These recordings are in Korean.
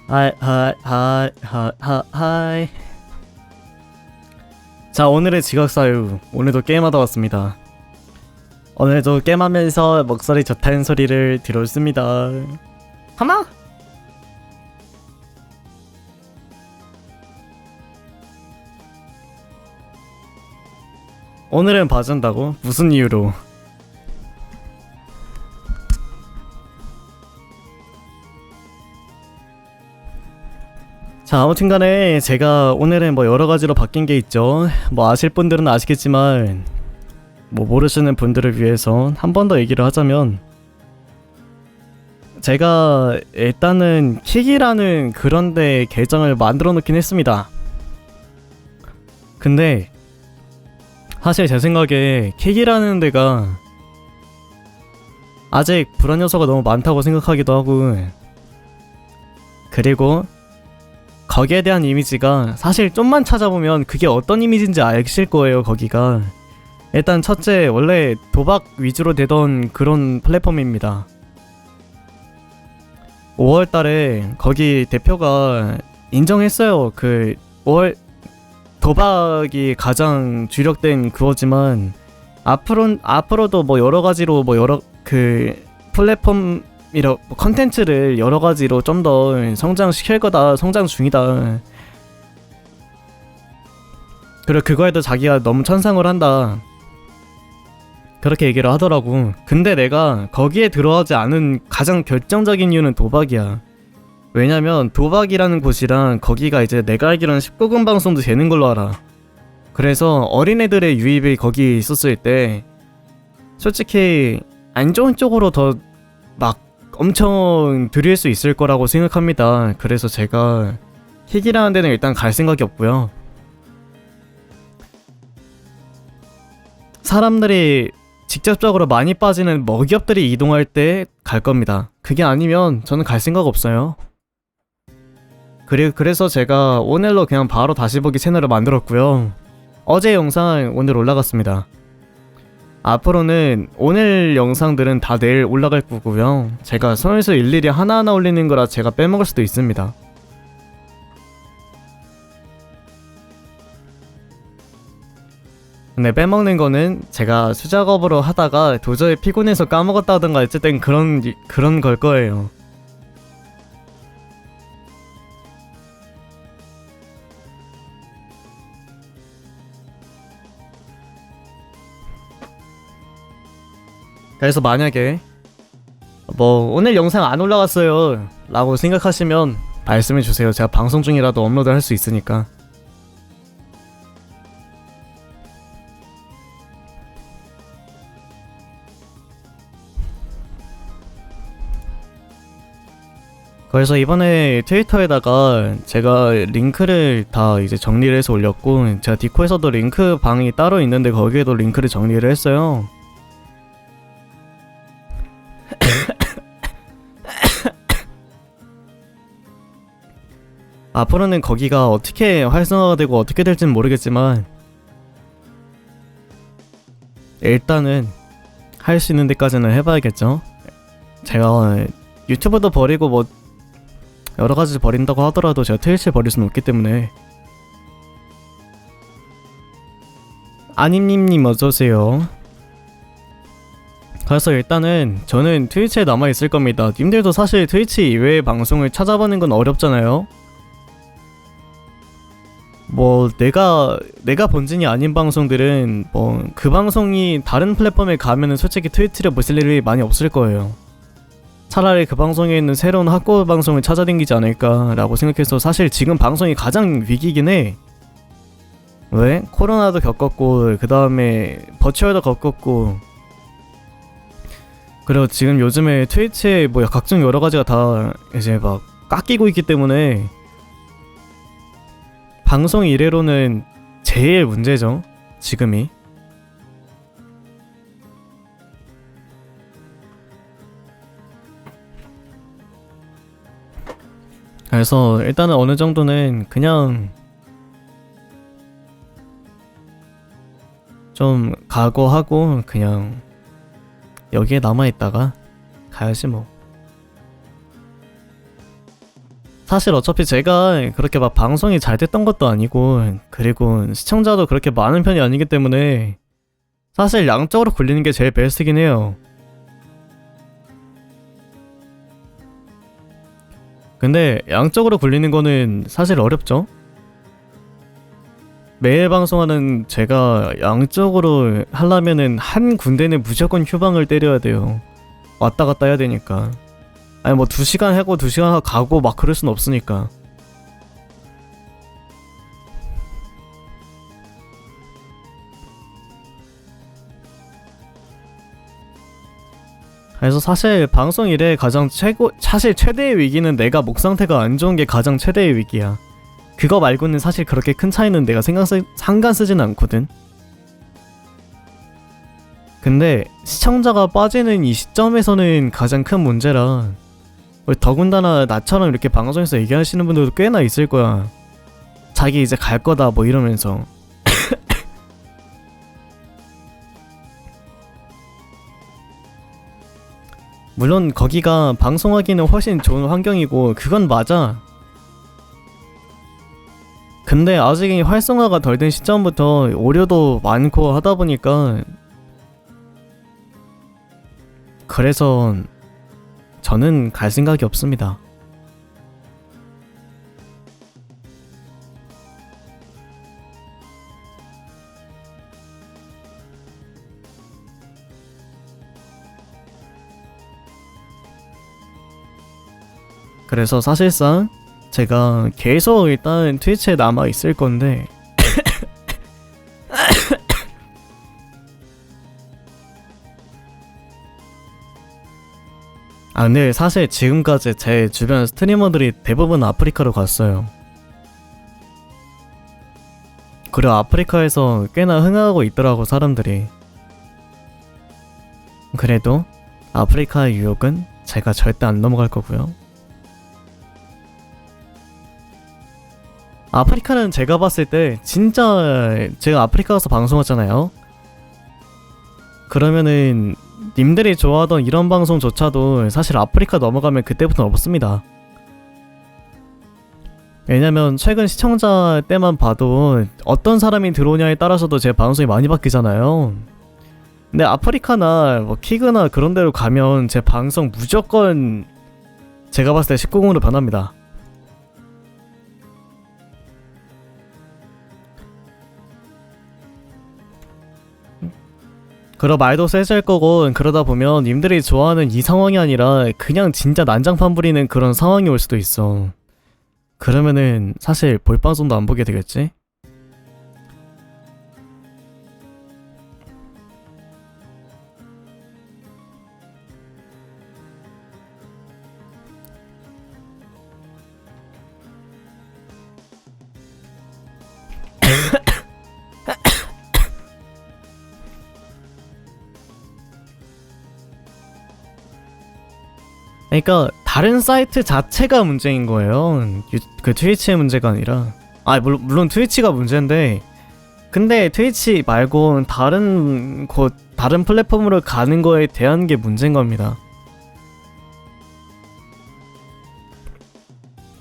하이 하이 하이 하이 하이 하이. 자, 오늘의 지각사유. 오늘도 게임하다 왔습니다. 오늘도 게임하면서 목소리 좋다는 소리를 들었습니다. 하나? 오늘은 봐준다고? 무슨 이유로? 자, 아무튼간에 제가 오늘은 뭐 여러가지로 바뀐 게 있죠. 뭐 아실 분들은 아시겠지만 뭐 모르시는 분들을 위해서 한 번 더 얘기를 하자면, 제가 일단은 킥이라는 그런데 계정을 만들어 놓긴 했습니다. 근데 사실 제 생각에 킥이라는 데가 아직 불안 요소가 너무 많다고 생각하기도 하고, 그리고 거기에 대한 이미지가 사실 좀만 찾아보면 그게 어떤 이미지인지 아실 거예요. 거기가 일단 첫째, 원래 도박 위주로 되던 그런 플랫폼입니다. 5월달에 거기 대표가 인정했어요. 그 5월 도박이 가장 주력된 그거지만 앞으로도 뭐 여러 가지로 뭐 여러 그 플랫폼 이런 컨텐츠를 여러 가지로 좀 더 성장시킬 거다, 성장 중이다. 그리고 그거에도 자기가 너무 천상을 한다, 그렇게 얘기를 하더라고. 근데 내가 거기에 들어가지 않은 가장 결정적인 이유는 도박이야. 왜냐면 도박이라는 곳이랑 거기가 이제 내가 알기로는 19금 방송도 되는 걸로 알아. 그래서 어린애들의 유입이 거기 있었을 때 솔직히 안 좋은 쪽으로 더 막 엄청 들일 수 있을 거라고 생각합니다. 그래서 제가 킥이라는 데는 일단 갈 생각이 없고요. 사람들이 직접적으로 많이 빠지는 먹이업들이 이동할 때 갈 겁니다. 그게 아니면 저는 갈 생각 없어요. 그래서 제가 오늘로 그냥 바로 다시 보기 채널을 만들었고요. 어제 영상 오늘 올라갔습니다. 앞으로는 오늘 영상들은 다 내일 올라갈 거고요. 제가 손에서 일일이 하나하나 올리는 거라 제가 빼먹을 수도 있습니다. 근데 빼먹는 거는 제가 수작업으로 하다가 도저히 피곤해서 까먹었다던가 어쨌든 그런 걸 거예요. 그래서 만약에 뭐 오늘 영상 안 올라갔어요 라고 생각하시면 말씀해주세요. 제가 방송 중이라도 업로드 할 수 있으니까. 그래서 이번에 트위터에다가 제가 링크를 다 이제 정리를 해서 올렸고, 제가 디코에서도 링크 방이 따로 있는데 거기에도 링크를 정리를 했어요. 앞으로는 거기가 어떻게 활성화가 되고 어떻게 될지는 모르겠지만 일단은 할 수 있는 데까지는 해봐야겠죠. 제가 유튜브도 버리고 뭐 여러가지 버린다고 하더라도 제가 트위치 버릴 수는 없기 때문에. 아님님님 어서오세요. 그래서 일단은 저는 트위치에 남아있을 겁니다. 님들도 사실 트위치 이외의 방송을 찾아보는 건 어렵잖아요. 뭐 내가 본진이 아닌 방송들은 뭐 그 방송이 다른 플랫폼에 가면은 솔직히 트위치를 보실 일이 많이 없을 거예요. 차라리 그 방송에 있는 새로운 학고 방송을 찾아다니지 않을까라고 생각해서 사실 지금 방송이 가장 위기긴 해. 왜? 코로나도 겪었고 그 다음에 버추얼도 겪었고, 그리고 지금 요즘에 트위치에 뭐 각종 여러 가지가 다 이제 막 깎이고 있기 때문에 방송 이래로는 제일 문제죠, 지금이. 그래서 일단은 어느 정도는 그냥 좀 각오하고 그냥 여기에 남아있다가 가야지 뭐. 사실 어차피 제가 그렇게 막 방송이 잘 됐던 것도 아니고, 그리고 시청자도 그렇게 많은 편이 아니기 때문에 사실 양쪽으로 굴리는 게 제일 베스트긴 해요. 근데 양쪽으로 굴리는 거는 사실 어렵죠? 매일 방송하는 제가 양쪽으로 하려면은 한 군데는 무조건 휴방을 때려야 돼요. 왔다 갔다 해야 되니까. 아니 뭐 2시간 하고 2시간 가고 막 그럴 순 없으니까. 그래서 사실 방송 일에 가장 사실 최대의 위기는 내가 목 상태가 안 좋은 게 가장 최대의 위기야. 그거 말고는 사실 그렇게 큰 차이는 내가 상관 쓰진 않거든. 근데 시청자가 빠지는 이 시점에서는 가장 큰 문제라. 더군다나 나처럼 이렇게 방송에서 얘기하시는 분들도 꽤나 있을 거야. 자기 이제 갈 거다 뭐 이러면서. 물론 거기가 방송하기는 훨씬 좋은 환경이고 그건 맞아. 근데 아직 활성화가 덜 된 시점부터 오류도 많고 하다 보니까, 그래서 저는 갈 생각이 없습니다. 그래서 사실상 제가 계속 일단 트위치에 남아 있을 건데 근데 사실 지금까지 제 주변 스트리머들이 대부분 아프리카로 갔어요. 그리고 아프리카에서 꽤나 흥하고 있더라고 사람들이. 그래도 아프리카의 유혹은 제가 절대 안 넘어갈 거고요. 아프리카는 제가 봤을 때 진짜 제가 아프리카 가서 방송하잖아요. 그러면은 님들이 좋아하던 이런 방송조차도 사실 아프리카 넘어가면 그때부터는 없습니다. 왜냐면 최근 시청자 때만 봐도 어떤 사람이 들어오냐에 따라서도 제 방송이 많이 바뀌잖아요. 근데 아프리카나 뭐 키그나 그런 데로 가면 제 방송 무조건 제가 봤을 때 19금으로 변합니다. 그러 말도 세질 거고, 그러다 보면 님들이 좋아하는 이 상황이 아니라 그냥 진짜 난장판 부리는 그런 상황이 올 수도 있어. 그러면은 사실 볼 방송도 안 보게 되겠지? 그러니까 다른 사이트 자체가 문제인 거예요. 그 트위치의 문제가 아니라. 물론 트위치가 문제인데, 근데 트위치 말고 다른 플랫폼으로 가는 거에 대한 게 문제인 겁니다.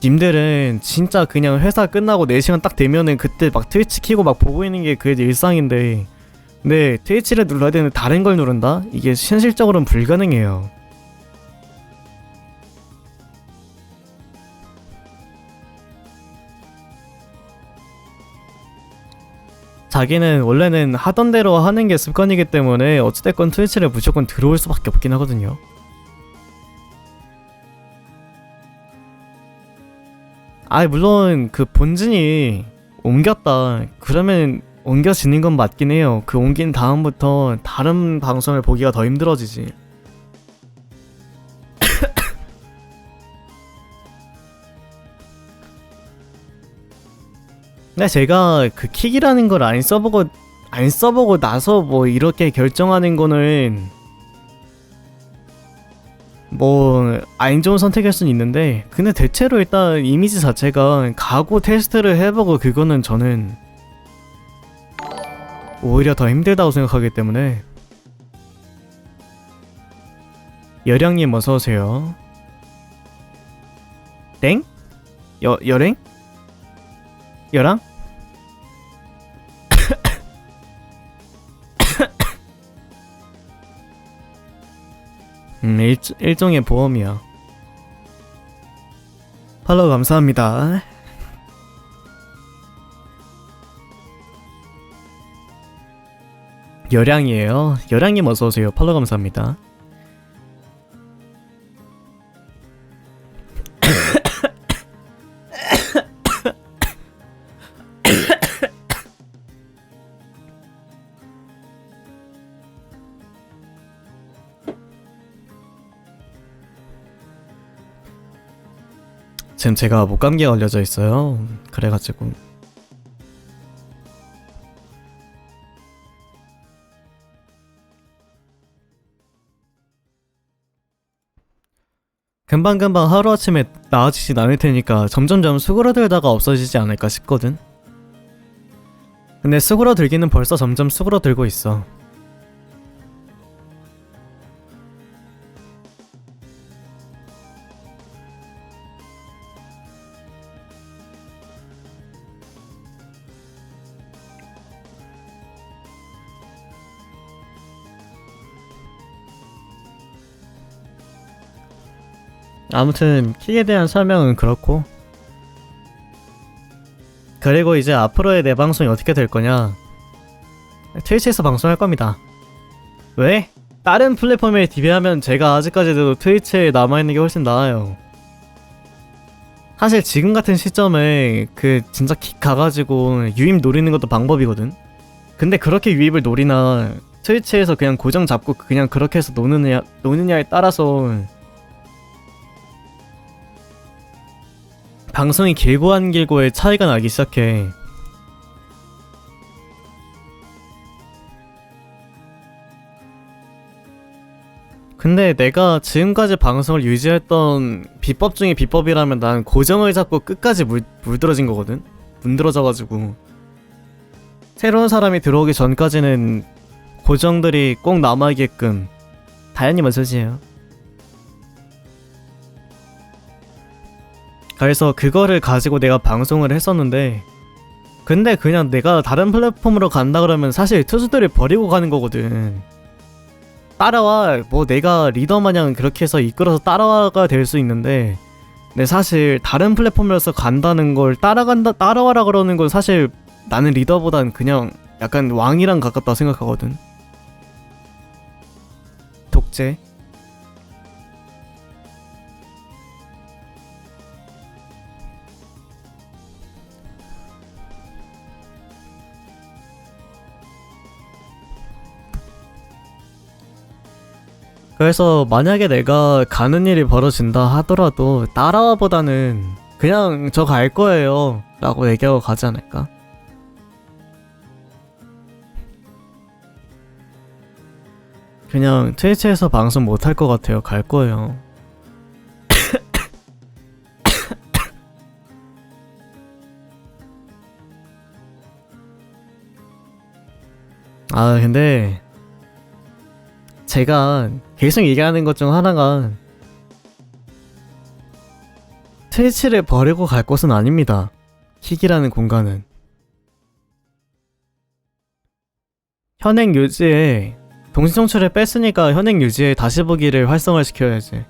님들은 진짜 그냥 회사 끝나고 4시간 딱 되면은 그때 막 트위치 키고 막 보고 있는 게 그게 일상인데, 근데 트위치를 눌러야 되는데 다른 걸 누른다? 이게 현실적으로는 불가능해요. 자기는 원래는 하던 대로 하는 게 습관이기 때문에 어찌됐건 트위치를 무조건 들어올 수밖에 없긴 하거든요. 물론 그 본진이 옮겼다 그러면 옮겨지는 건 맞긴 해요. 그 옮긴 다음부터 다른 방송을 보기가 더 힘들어지지. 근데 제가 그 킥이라는 걸 안 써보고 나서 뭐 이렇게 결정하는 거는 뭐 안 좋은 선택일 순 있는데, 근데 대체로 일단 이미지 자체가 가고 테스트를 해보고 그거는 저는 오히려 더 힘들다고 생각하기 때문에. 여량님 어서오세요. 땡? 여행? 여랑? 일종의 보험이야. 팔로우 감사합니다. 여량이에요. 여량님 어서오세요. 팔로우 감사합니다. 지금 제가 목감기에 걸려져 있어요. 그래가지고 금방금방 하루아침에 나아지진 않을 테니까 점점점 수그러들다가 없어지지 않을까 싶거든. 근데 수그러들기는 벌써 점점 수그러들고 있어. 아무튼 킥에 대한 설명은 그렇고, 그리고 이제 앞으로의 내 방송이 어떻게 될 거냐. 트위치에서 방송할 겁니다. 왜? 다른 플랫폼에 비교하면 제가 아직까지도 트위치에 남아있는 게 훨씬 나아요. 사실 지금 같은 시점에 그 진짜 킥 가가지고 유입 노리는 것도 방법이거든. 근데 그렇게 유입을 노리나 트위치에서 그냥 고정 잡고 그냥 그렇게 해서 노느냐에 따라서 방송이 길고 안 길고의 차이가 나기 시작해. 근데 내가 지금까지 방송을 유지했던 비법 중에 비법이라면 난 고정을 잡고 끝까지 물들어진 거거든? 문드러져가지고 새로운 사람이 들어오기 전까지는 고정들이 꼭 남아있게끔. 다현님 어서오세요. 그래서 그거를 가지고 내가 방송을 했었는데, 근데 그냥 내가 다른 플랫폼으로 간다 그러면 사실 투수들을 버리고 가는 거거든. 따라와, 뭐 내가 리더 마냥 그렇게 해서 이끌어서 따라와가 될 수 있는데, 근데 사실 다른 플랫폼에서 간다는 걸 따라와라 그러는 건 사실 나는 리더보단 그냥 약간 왕이랑 가깝다 생각하거든. 독재. 그래서 만약에 내가 가는 일이 벌어진다 하더라도 따라와보다는 그냥 저 갈 거예요 라고 얘기하고 가지 않을까? 그냥 트위치에서 방송 못할 것 같아요. 갈 거예요. 아 근데 제가 계속 얘기하는 것 중 하나가 트위치를 버리고 갈 곳은 아닙니다. 킥이라는 공간은 현행 유지에 동시 송출을 뺐으니까 현행 유지에 다시 보기를 활성화시켜야지.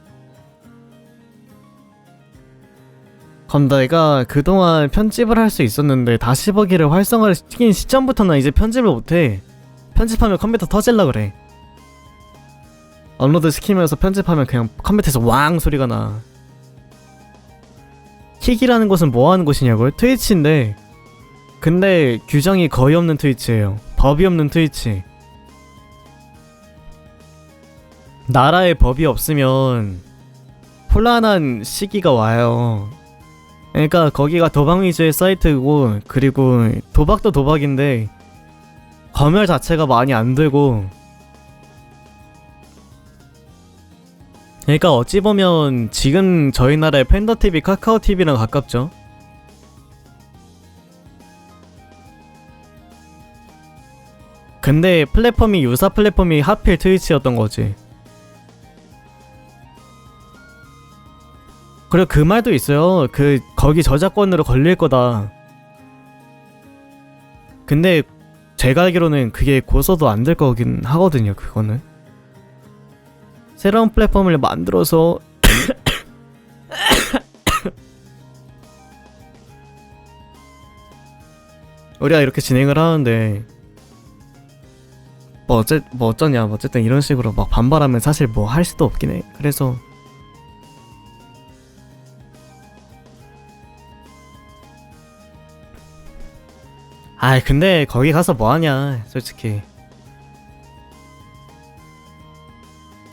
그럼 내가 그동안 편집을 할 수 있었는데 다시 보기를 활성화를 시킨 시점부터는 이제 편집을 못해. 편집하면 컴퓨터 터질라 그래. 업로드 시키면서 편집하면 그냥 컴퓨터에서 왕 소리가 나. 킥이라는 곳은 뭐 하는 곳이냐고요? 트위치인데, 근데 규정이 거의 없는 트위치예요. 법이 없는 트위치. 나라에 법이 없으면 혼란한 시기가 와요. 그러니까 거기가 도박 위주의 사이트고, 그리고 도박도 도박인데 검열 자체가 많이 안 되고, 그러니까 어찌 보면 지금 저희 나라의 팬더TV, 카카오TV랑 가깝죠. 근데 플랫폼이 유사 플랫폼이 하필 트위치였던 거지. 그리고 그 말도 있어요. 거기 저작권으로 걸릴 거다. 근데 제가 알기로는 그게 고소도 안 될 거긴 하거든요. 그거는 새로운 플랫폼을 만들어서 우리가 이렇게 진행을 하는데 뭐 어쩌냐, 뭐 어쨌든 이런 식으로 막 반발하면 사실 뭐 할 수도 없긴 해. 그래서 근데 거기 가서 뭐 하냐, 솔직히.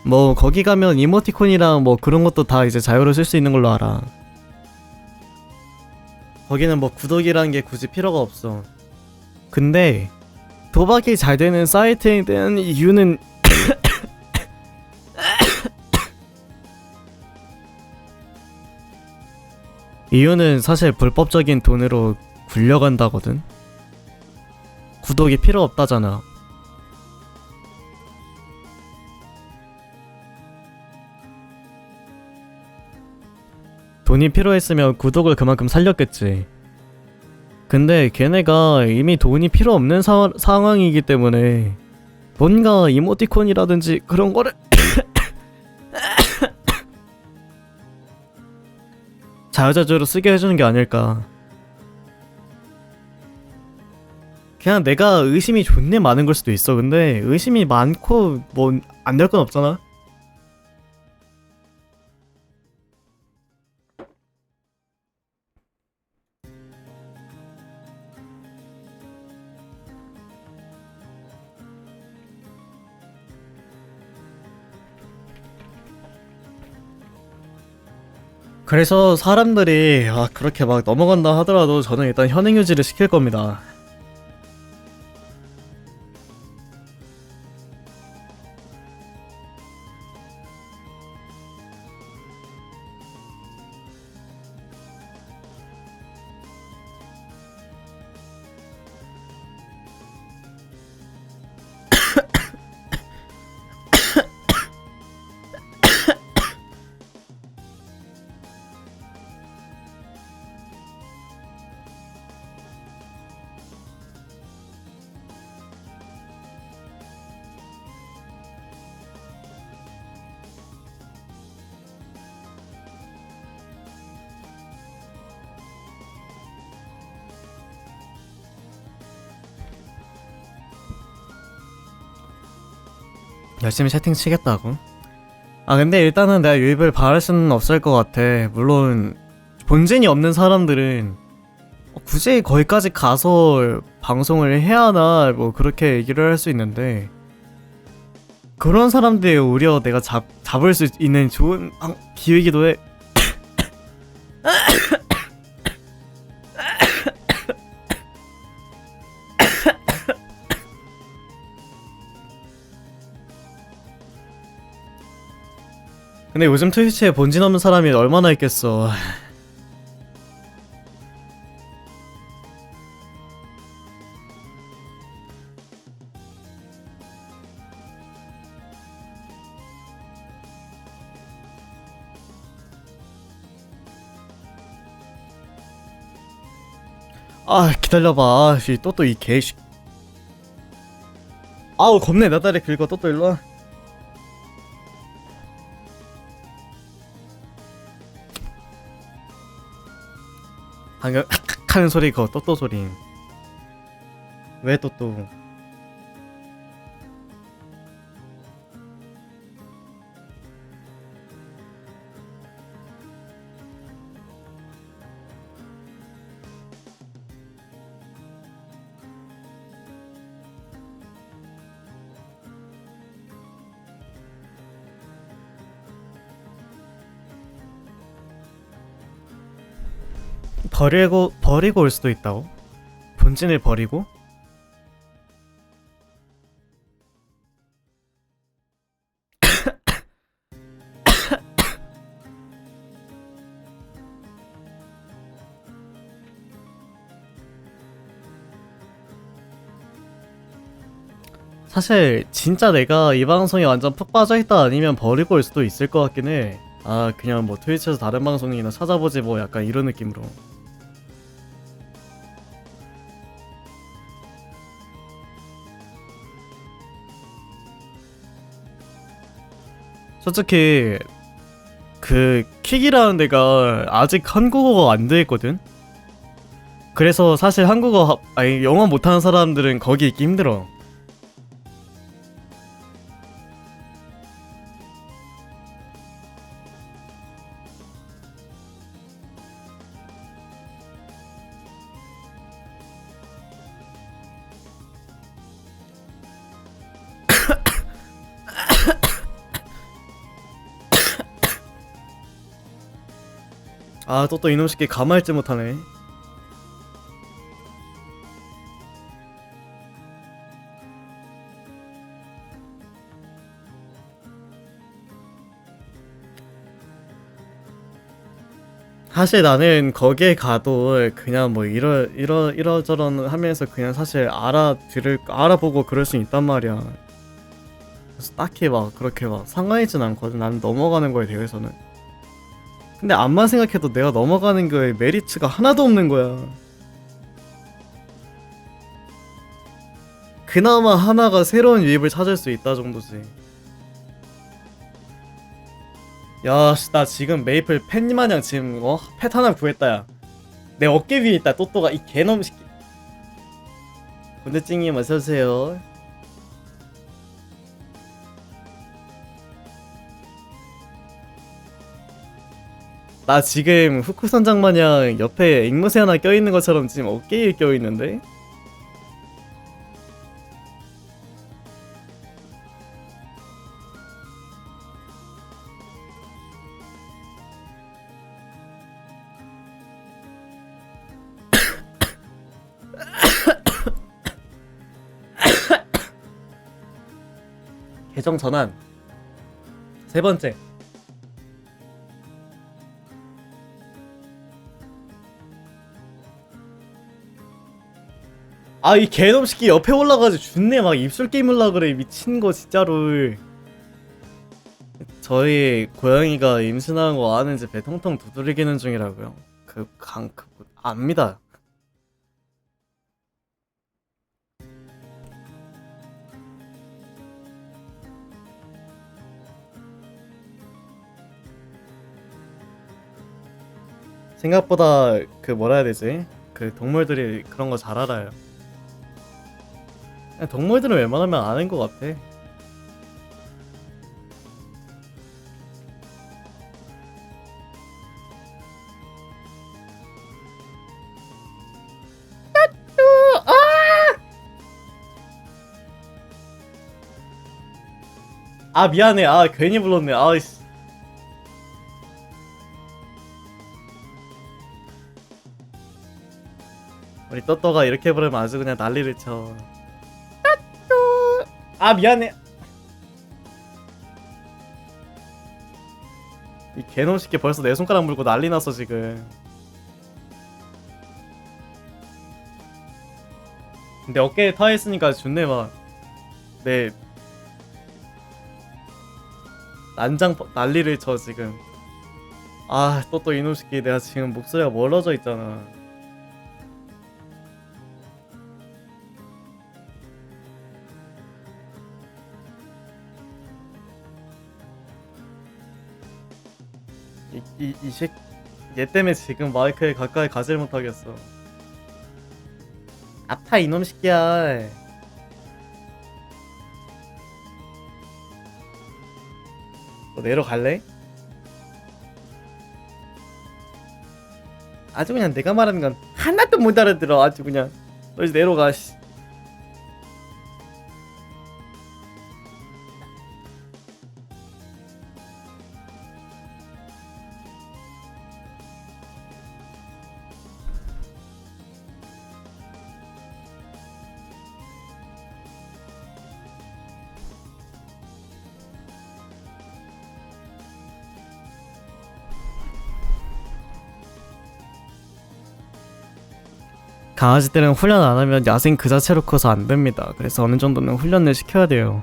뭐 거기 가면 이모티콘이랑 뭐 그런 것도 다 이제 자유로 쓸 수 있는 걸로 알아. 거기는 뭐 구독이라는 게 굳이 필요가 없어. 근데 도박이 잘 되는 사이트에 대한 이유는 이유는 사실 불법적인 돈으로 굴려간다거든. 구독이 필요 없다잖아. 돈이 필요했으면 구독을 그만큼 살렸겠지. 근데 걔네가 이미 돈이 필요 없는 상황이기 때문에 뭔가 이모티콘이라든지 그런 거를 자유자재로 쓰게 해주는 게 아닐까. 그냥 내가 의심이 존내 많은 걸 수도 있어. 근데 의심이 많고 뭐 안 될 건 없잖아. 그래서 사람들이 그렇게 막 넘어간다 하더라도 저는 일단 현행 유지를 시킬 겁니다. 열심히 채팅 치겠다고? 근데 일단은 내가 유입을 바랄 수는 없을 것 같아. 물론 본진이 없는 사람들은 굳이 거기까지 가서 방송을 해야 하나 뭐 그렇게 얘기를 할 수 있는데, 그런 사람들이 오히려 내가 잡을 수 있는 좋은 기회이기도 해. 근데 요즘 트위치에 본진 없는 사람이 얼마나 있겠어. 기다려봐. 또또 이 개씨. 겁내. 나 다리 긁어. 또또 일로와. 방금 하는 소리 그거 또또 소리. 왜 또또? 버리고 올 수도 있다고? 본진을 버리고? 사실 진짜 내가 이 방송에 완전 푹 빠져있다 아니면 버리고 올 수도 있을 것 같긴 해. 아 그냥 뭐 트위치에서 다른 방송이나 찾아보지 뭐 약간 이런 느낌으로. 솔직히 그 킥이라는 데가 아직 한국어가 안 돼 있거든. 그래서 사실 아니 영어 못하는 사람들은 거기 있기 힘들어. 아 또 이놈 새끼 가만있지 못하네. 사실 나는 거기에 가도 그냥 뭐 이러저런 하면서 그냥 사실 알아보고 그럴 수 있단 말이야. 그래서 딱히 막 그렇게 막 상관이진 않거든. 나는 넘어가는 거에 대해서는. 근데 암만 생각해도 내가 넘어가는 거에 메리트가 하나도 없는 거야. 그나마 하나가 새로운 유입을 찾을 수 있다 정도지. 야, 씨, 나 지금 메이플 팬마냥 지금 펫 하나 구했다 야. 내 어깨 위에 있다 또또가 이 개놈 새끼. 군대찡님 어서오세요. 나 지금 후쿠 선장 마냥 옆에 앵무새 하나 껴있는 것처럼 지금 어깨에 껴있는데? 계정 전환 세 번째. 아 이 개놈 새끼 옆에 올라가지고 준내 막 입술 깨물라 그래 미친 거 진짜로. 저희 고양이가 임신한 거 아는지 배 통통 두드리기는 중이라고요. 압니다. 생각보다 그 뭐라 해야 되지? 그 동물들이 그런 거 잘 알아요. 그냥 동물들은 웬만하면 아는 것 같아. 아 미안해. 아 괜히 불렀네. 아이씨. 우리 또또가 이렇게 부르면 아주 그냥 난리를 쳐. 아 미안해. 이 개놈 새끼 벌써 내 손가락 물고 난리 났어 지금. 근데 어깨에 타 있으니까 좋네 막. 내 난장 난리를 쳐 지금. 아 또또 이놈 새끼 내가 지금 목소리가 멀어져 있잖아. 이 새끼 얘 때문에 지금 마이크에 가까이 가질 못하겠어. 아파 이놈 새끼야. 너 내려갈래? 아주 그냥 내가 말하는 건 하나도 못 알아들어. 아주 그냥 너 이제 내려가. 씨. 강아지들은 훈련 안 하면 야생 그 자체로 커서 안 됩니다. 그래서 어느 정도는 훈련을 시켜야 돼요.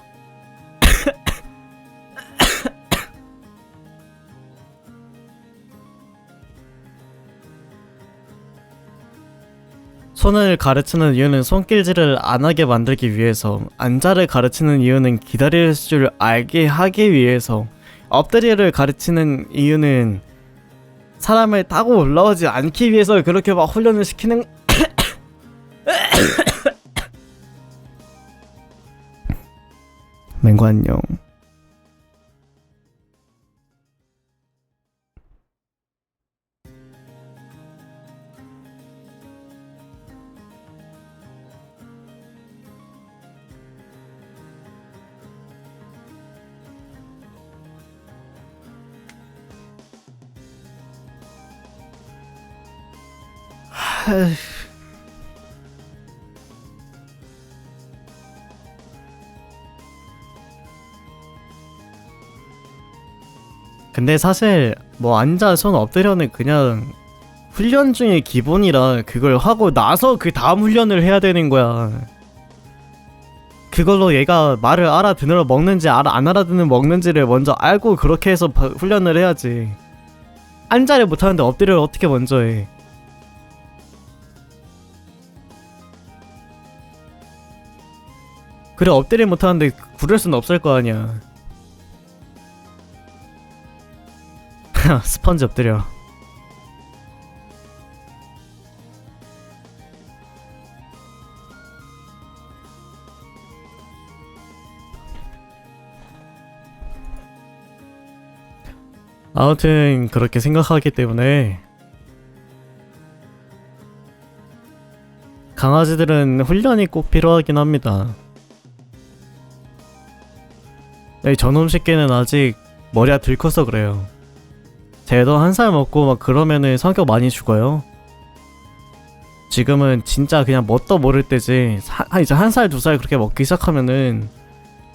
손을 가르치는 이유는 손길질을 안 하게 만들기 위해서, 앉아를 가르치는 이유는 기다릴 줄 알게 하기 위해서, 엎드리를 가르치는 이유는 사람을 타고 올라오지 않기 위해서 그렇게 막 훈련을 시키는 맹구 안녕. 근데 사실 뭐 앉아 손 엎드려는 그냥 훈련 중에 기본이라 그걸 하고 나서 그 다음 훈련을 해야 되는 거야. 그걸로 얘가 말을 알아듣는 먹는지 안 알아듣는 먹는지를 먼저 알고 그렇게 해서 훈련을 해야지. 앉아를 못하는데 엎드려를 어떻게 먼저 해. 그래 엎드려 못하는데 구를 수는 없을 거 아니야. 스펀지 엎드려. 아무튼 그렇게 생각하기 때문에 강아지들은 훈련이 꼭 필요하긴 합니다. 저놈 새끼는 아직 머리가 덜 커서 그래요. 쟤도 1살 먹고 막 그러면은 성격 많이 죽어요. 지금은 진짜 그냥 뭣도 모를 때지. 이제 1살 2살 그렇게 먹기 시작하면은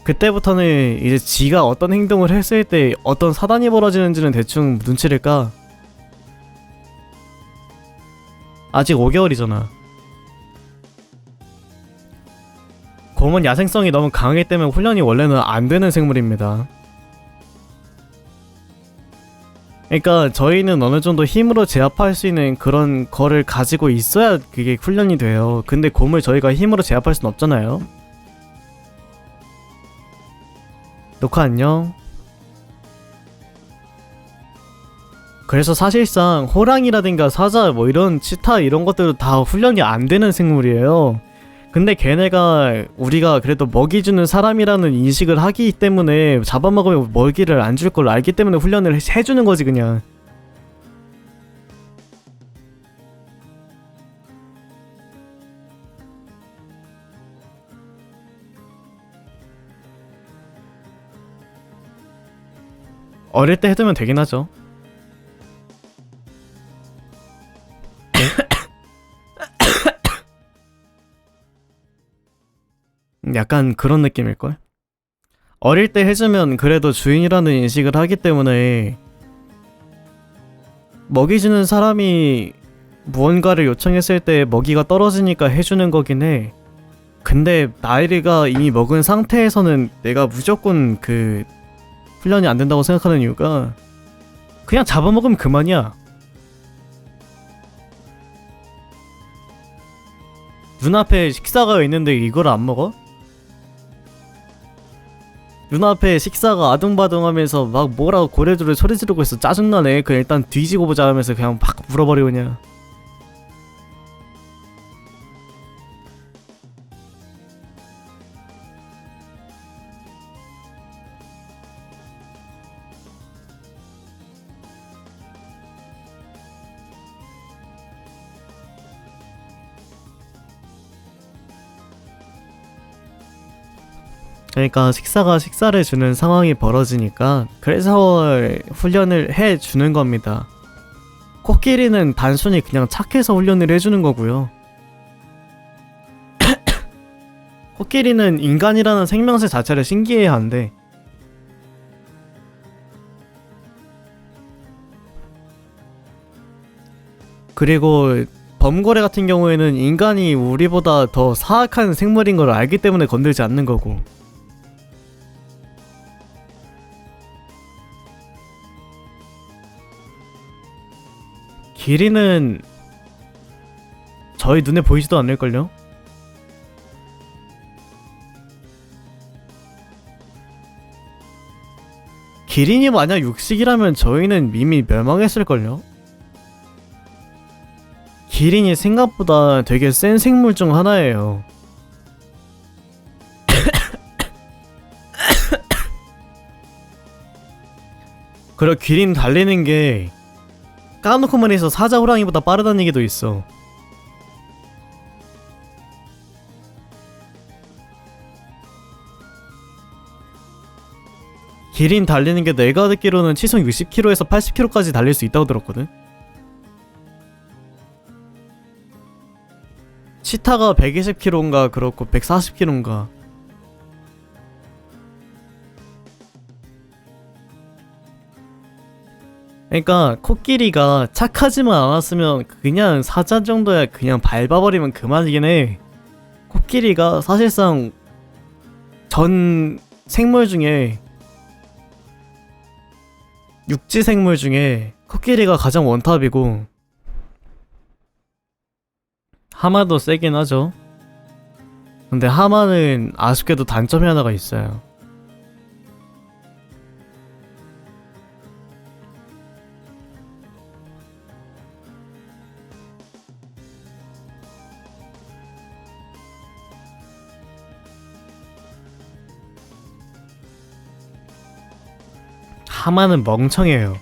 그때부터는 이제 지가 어떤 행동을 했을 때 어떤 사단이 벌어지는지는 대충 눈치를 까. 아직 5개월이잖아. 곰은 야생성이 너무 강하기 때문에 훈련이 원래는 안 되는 생물입니다. 그러니까 저희는 어느 정도 힘으로 제압할 수 있는 그런 거를 가지고 있어야 그게 훈련이 돼요. 근데 곰을 저희가 힘으로 제압할 순 없잖아요. 녹화 안녕. 그래서 사실상 호랑이라든가 사자 뭐 이런 치타 이런 것들도 다 훈련이 안 되는 생물이에요. 근데 걔네가 우리가 그래도 먹이 주는 사람이라는 인식을 하기 때문에 잡아먹으면 먹이를 안 줄 걸 알기 때문에 훈련을 해주는 거지 그냥. 어릴 때 해두면 되긴 하죠. 약간 그런 느낌일걸? 어릴 때 해주면 그래도 주인이라는 인식을 하기 때문에 먹이 주는 사람이 무언가를 요청했을 때 먹이가 떨어지니까 해주는 거긴 해. 근데 나이가 이미 먹은 상태에서는 내가 무조건 그 훈련이 안 된다고 생각하는 이유가 그냥 잡아먹으면 그만이야. 눈앞에 식사가 있는데 이걸 안 먹어? 눈앞에 식사가 아둥바둥하면서 막 뭐라고 고래들을 소리 지르고 있어. 짜증나네. 그냥 일단 뒤지고 보자 하면서 그냥 팍 물어버리고 그냥. 그러니까 식사를 주는 상황이 벌어지니까 그래서 훈련을 해주는 겁니다. 코끼리는 단순히 그냥 착해서 훈련을 해주는 거고요. 코끼리는 인간이라는 생명체 자체를 신기해야 한대. 그리고 범고래 같은 경우에는 인간이 우리보다 더 사악한 생물인 걸 알기 때문에 건들지 않는 거고. 기린은 저희 눈에 보이지도 않을걸요? 기린이 만약 육식이라면 저희는 이미 멸망했을걸요? 기린이 생각보다 되게 센 생물 중 하나예요. 그리고 기린 달리는 게 까놓고만 해서 사자 호랑이보다 빠르다는 얘기도 있어. 기린 달리는 게 내가 듣기로는 시속 60km에서 80km까지 달릴 수 있다고 들었거든? 치타가 120km인가 그렇고 140km인가. 그러니까 코끼리가 착하지만 않았으면 그냥 사자 정도야 그냥 밟아버리면 그만이긴 해. 코끼리가 사실상 전 생물 중에 육지 생물 중에 코끼리가 가장 원탑이고 하마도 세긴 하죠. 근데 하마는 아쉽게도 단점이 하나가 있어요. 하마는 멍청해요.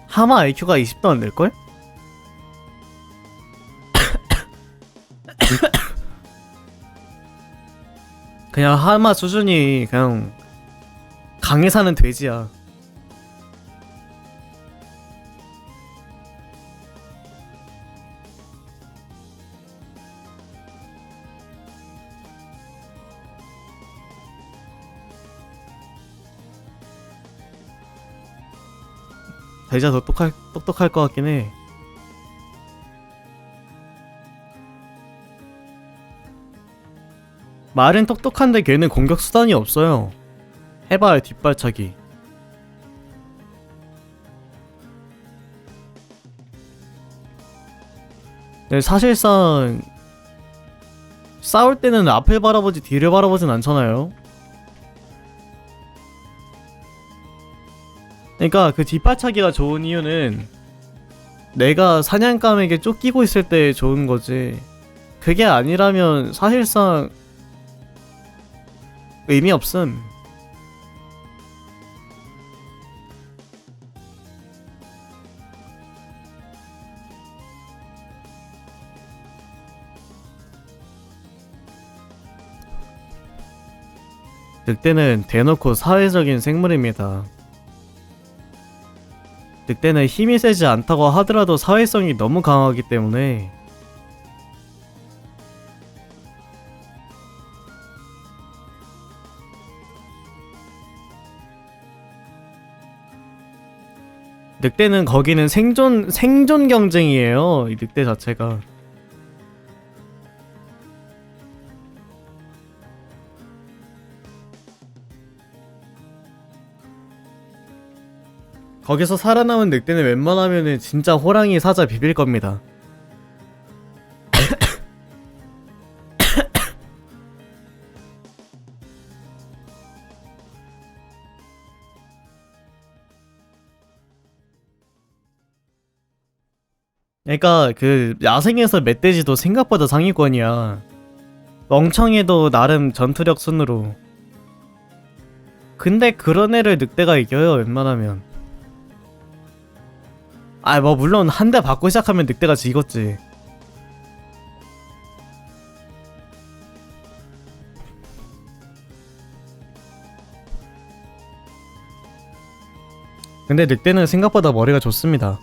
하마 IQ가 20도 안 될걸? 그냥 하마 수준이 그냥 강에 사는 돼지야. 돼지가 더 똑똑할 것 같긴 해. 말은 똑똑한데 걔는 공격 수단이 없어요. 해봐야 뒷발차기. 근데 사실상 싸울 때는 앞을 바라보지 뒤를 바라보진 않잖아요. 그러니까 그 뒷발차기가 좋은 이유는 내가 사냥감에게 쫓기고 있을 때 좋은 거지. 그게 아니라면 사실상 의미 없음. 늑대는 대놓고 사회적인 생물입니다. 늑대는 힘이 세지 않다고 하더라도 사회성이 너무 강하기 때문에 늑대는 거기는 생존 경쟁이에요. 이 늑대 자체가. 거기서 살아남은 늑대는 웬만하면은 진짜 호랑이 사자 비빌 겁니다. 그러니까 그 야생에서 멧돼지도 생각보다 상위권이야. 멍청해도 나름 전투력 순으로. 근데 그런 애를 늑대가 이겨요 웬만하면. 아 뭐 물론 한 대 받고 시작하면 늑대가 지겠지. 근데 늑대는 생각보다 머리가 좋습니다.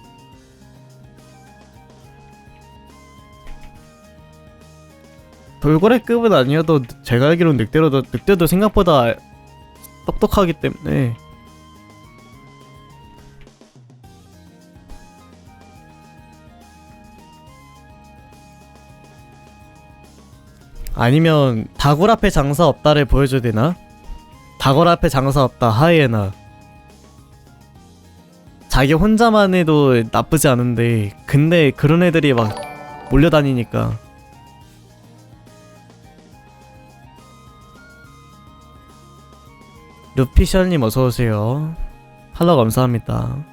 돌고래급은 아니어도 제가 알기로는 늑대도 생각보다 똑똑하기 때문에. 아니면 다굴 앞에 장사 없다를 보여줘야 되나? 다굴 앞에 장사 없다 하이에나. 자기 혼자만 해도 나쁘지 않은데 근데 그런 애들이 막 몰려다니니까. 루피셜님 어서오세요. 팔로우 감사합니다.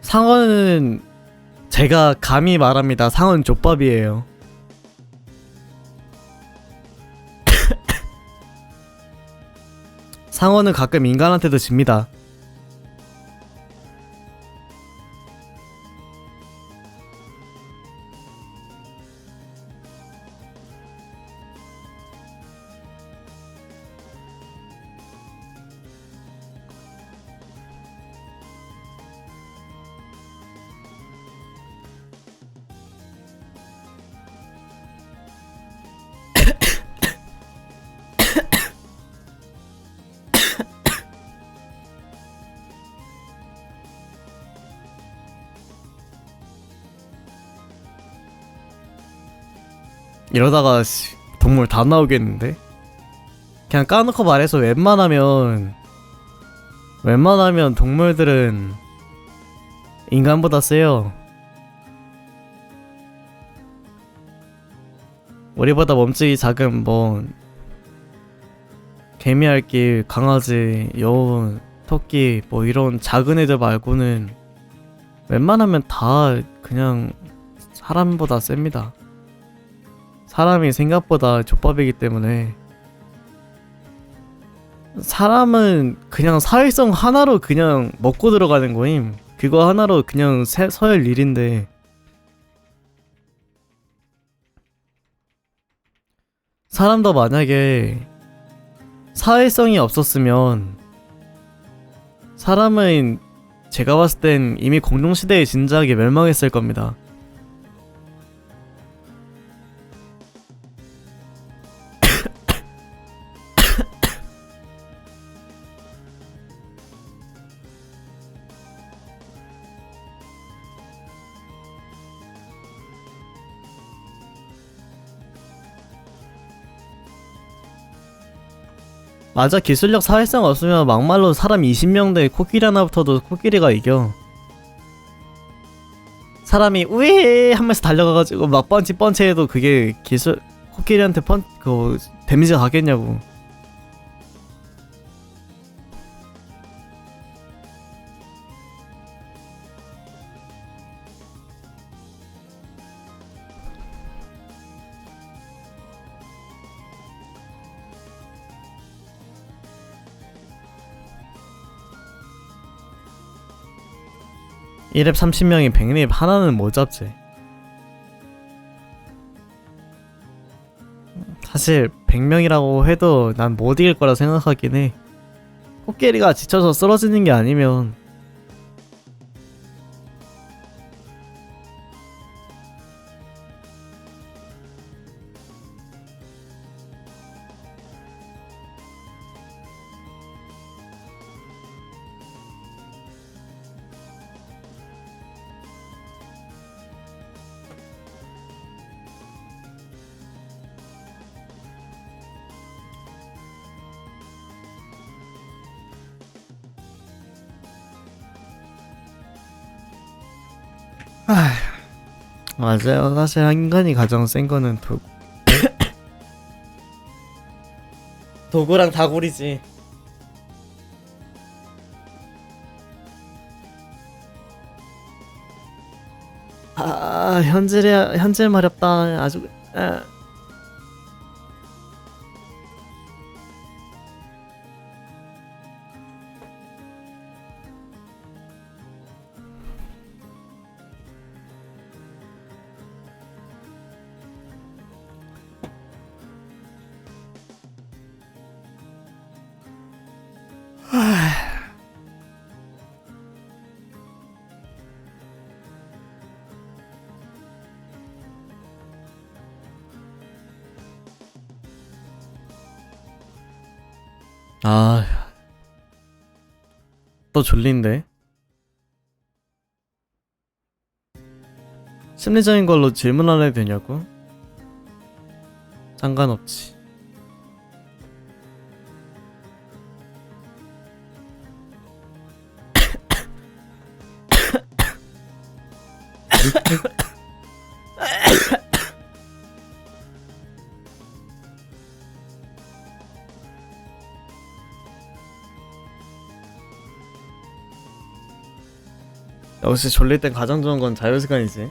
상어는 제가 감히 말합니다. 상어는 족밥이에요. 상어는 가끔 인간한테도 집니다. 이러다가 동물 다 나오겠는데? 그냥 까놓고 말해서 웬만하면 동물들은 인간보다 세요. 우리보다 몸집이 작은 뭐 개미핥기, 강아지, 여우, 토끼 뭐 이런 작은 애들 말고는 웬만하면 다 그냥 사람보다 셉니다. 사람이 생각보다 족밥이기 때문에. 사람은 그냥 사회성 하나로 그냥 먹고 들어가는 거임. 그거 하나로 그냥 서열 일인데 사람도 만약에 사회성이 없었으면 사람은 제가 봤을 땐 이미 공동시대의 진작에 멸망했을 겁니다. 맞아, 기술력 사회성 없으면 막말로 사람 20명 대 코끼리 하나 붙어도 코끼리가 이겨. 사람이 우에 하면서 달려가가지고 막 펀치 해도 그게 코끼리한테 데미지가 가겠냐고. 이 랩 30명이 100랩 하나는 못 잡지. 사실 100명이라고 해도 난 못 이길 거라 생각하긴 해. 코끼리가 지쳐서 쓰러지는 게 아니면. 맞아요. 사실 인간이 가장 센 거는 도구랑 다구리지. 현질 마렵다. 아주. 또 졸린데. 심리적인 걸로 질문 안 해도 되냐고? 상관없지. 역시 졸릴 땐 가장 좋은 건 자유시간이지.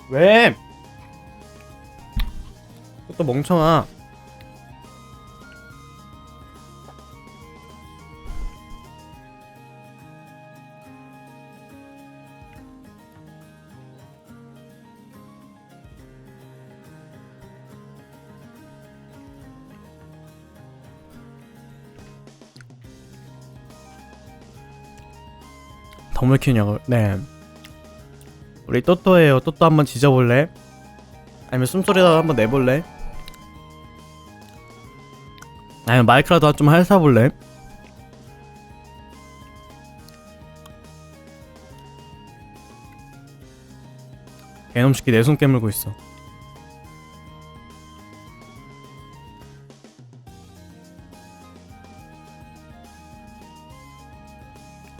왜? 또 멍청아. 덤을 키우냐고. 네. 우리 또또예요. 또또 한번 지져볼래? 아니면 숨소리라도 한번 내볼래? 아니면 마이크라도 좀 핥아볼래? 개놈 새끼 내 손 깨물고 있어.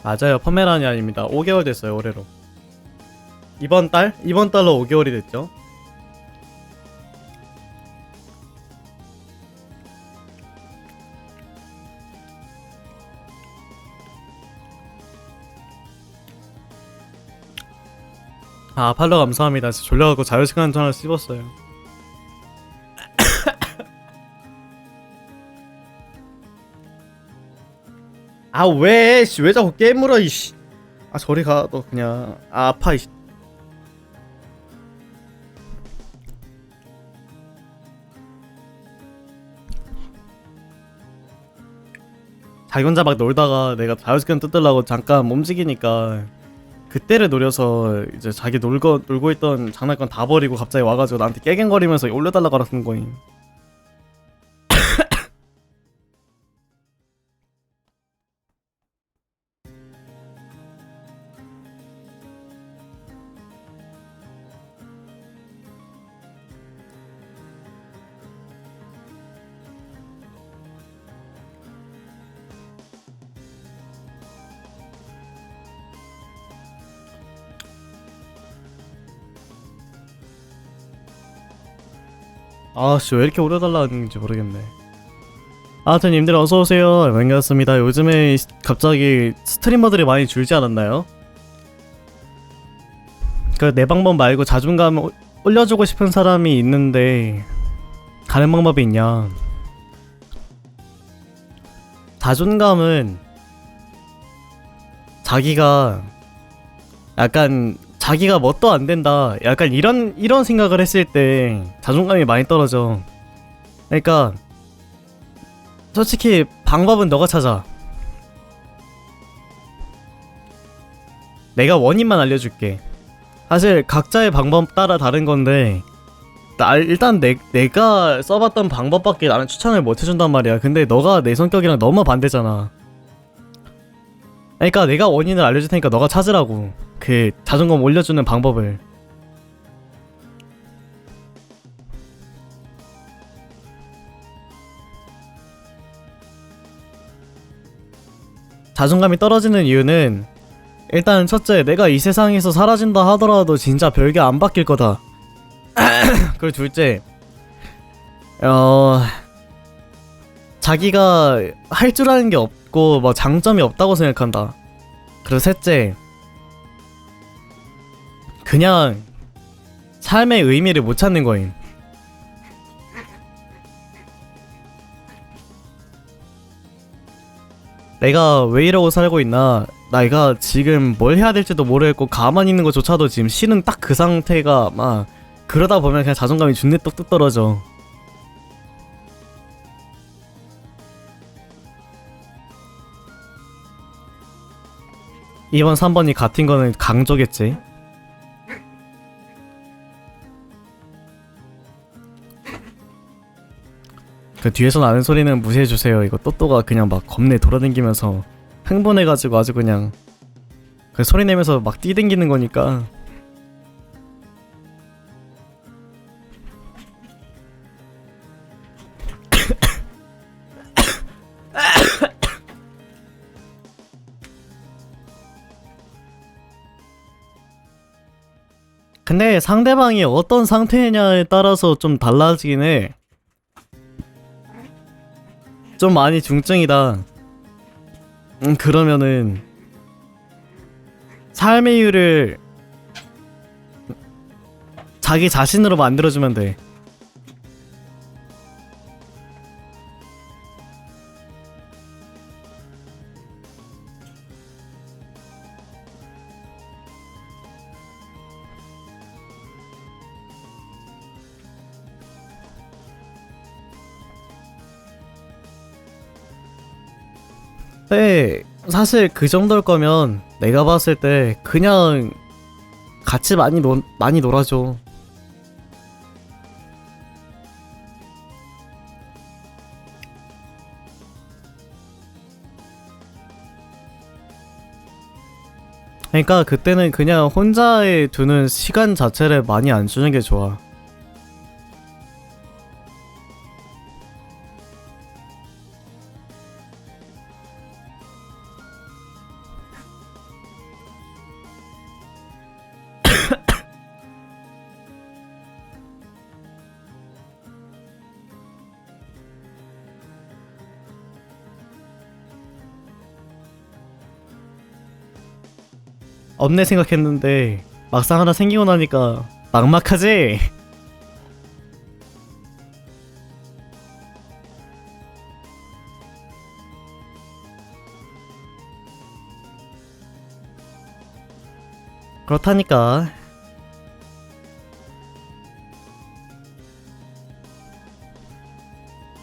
맞아요. 포메라니안입니다. 5개월 됐어요. 올해로. 이번 달로 5개월이 됐죠. 아, 팔로 감사합니다. 진짜 졸려갖고 자유시간 전화 씹었어요. 아, 왜 자꾸 깨물어 이씨. 아, 저리 가. 너 그냥 아파 이씨. 자기 혼자 막 놀다가 내가 자유시간 뜯으려고 잠깐 움직이니까 그때를 노려서 이제 자기 놀고 있던 장난감 다 버리고 갑자기 와가지고 나한테 깨갱거리면서 올려달라고 하는 거임. 아씨, 왜 이렇게 오래 달라는지 모르겠네. 아무튼 님들 어서오세요. 반갑습니다. 요즘에 갑자기 스트리머들이 많이 줄지 않았나요? 그 내 방법 말고 자존감 올려주고 싶은 사람이 있는데 다른 방법이 있냐? 자존감은 자기가 약간 자기가 뭣도 안 된다, 약간 이런 생각을 했을 때 자존감이 많이 떨어져. 그러니까 솔직히 방법은 너가 찾아. 내가 원인만 알려줄게. 사실 각자의 방법 따라 다른 건데 일단 내가 써봤던 방법밖에 나는 추천을 못 해준단 말이야. 근데 너가 내 성격이랑 너무 반대잖아. 그러니까 내가 원인을 알려줄 테니까 너가 찾으라고. 그 자존감 올려주는 방법을. 자존감이 떨어지는 이유는 일단 첫째, 내가 이 세상에서 사라진다 하더라도 진짜 별게 안 바뀔 거다. 그리고 둘째, 자기가 할 줄 아는 게 없고 뭐 장점이 없다고 생각한다. 그리고 셋째, 그냥 삶의 의미를 못 찾는 거임. 내가 왜 이러고 살고 있나, 내가 지금 뭘 해야 될지도 모르겠고 가만히 있는 것조차도 지금 싫은 딱 그 상태가 막 그러다 보면 그냥 자존감이 준내 뚝뚝 떨어져. 이번 3번이 같은 거는 강조겠지. 그 뒤에서 나는 소리는 무시해주세요. 이거 또또가 그냥 막 겁내 돌아다니면서 흥분해가지고 아주 그냥 그 소리 내면서 막 뛰댕기는 거니까. 근데 상대방이 어떤 상태냐에 따라서 좀 달라지긴 해. 좀 많이 중증이다. 그러면은 삶의 이유를 자기 자신으로 만들어주면 돼. 네, 사실 그 정도일 거면 내가 봤을 때 그냥 같이 많이 놀아줘. 그러니까 그때는 그냥 혼자에 두는 시간 자체를 많이 안 주는 게 좋아. 없네 생각했는데 막상 하나 생기고 나니까 막막하지? 그렇다니까.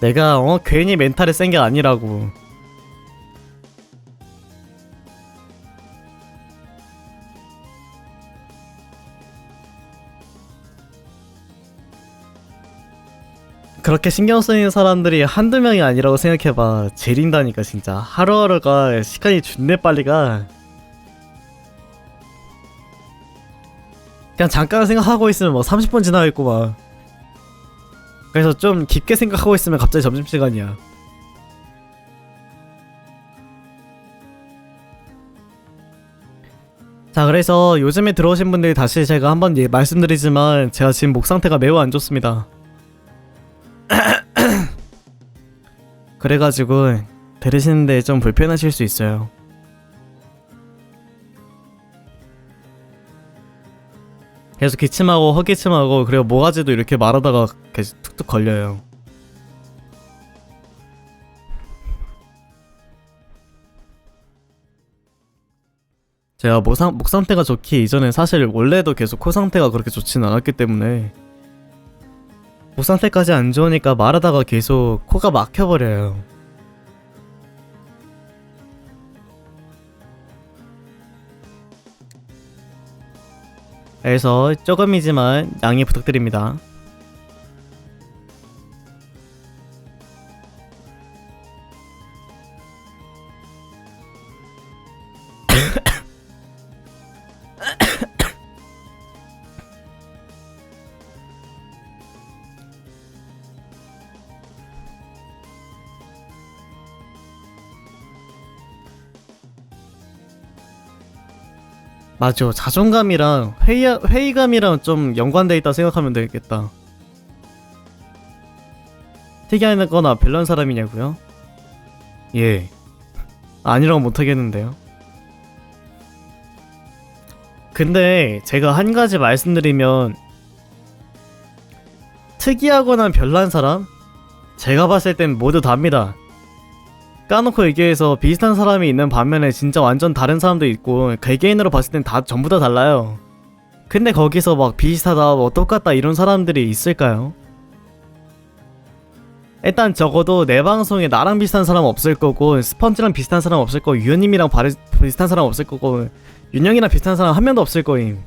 내가 괜히 멘탈이 센 게 아니라고. 그렇게 신경 쓰이는 사람들이 한두 명이 아니라고 생각해봐. 지린다니까 진짜. 하루하루가 시간이 준내 빨리 가. 그냥 잠깐 생각하고 있으면 뭐 30분 지나가 있고 막. 그래서 좀 깊게 생각하고 있으면 갑자기 점심시간이야. 자, 그래서 요즘에 들어오신 분들 다시 제가 한번 말씀드리지만 제가 지금 목 상태가 매우 안 좋습니다. 그래가지고 들으시는데 좀 불편하실 수 있어요. 계속 기침하고 허기침하고 그리고 모가지도 이렇게 말하다가 계속 툭툭 걸려요. 제가 목 상태가 좋기 이전에 사실 원래도 계속 코 상태가 그렇게 좋지는 않았기 때문에 목 상태까지 안 좋으니까 말하다가 계속 코가 막혀버려요. 그래서 조금이지만 양해 부탁드립니다. 맞아, 자존감이랑 회의감이랑 좀 연관돼 있다 생각하면 되겠다. 특이하거나 별난 사람이냐고요? 예, 아니라고 못하겠는데요. 근데 제가 한 가지 말씀드리면 특이하거나 별난 사람? 제가 봤을 땐 모두 답니다. 까놓고 얘기해서 비슷한 사람이 있는 반면에 진짜 완전 다른 사람도 있고 개개인으로 봤을 땐 다 전부 다 달라요. 근데 거기서 막 비슷하다 뭐 똑같다 이런 사람들이 있을까요? 일단 적어도 내 방송에 나랑 비슷한 사람 없을 거고, 스펀지랑 비슷한 사람 없을 거고, 유현님이랑 비슷한 사람 없을 거고, 윤영이랑 비슷한 사람 한 명도 없을 거임.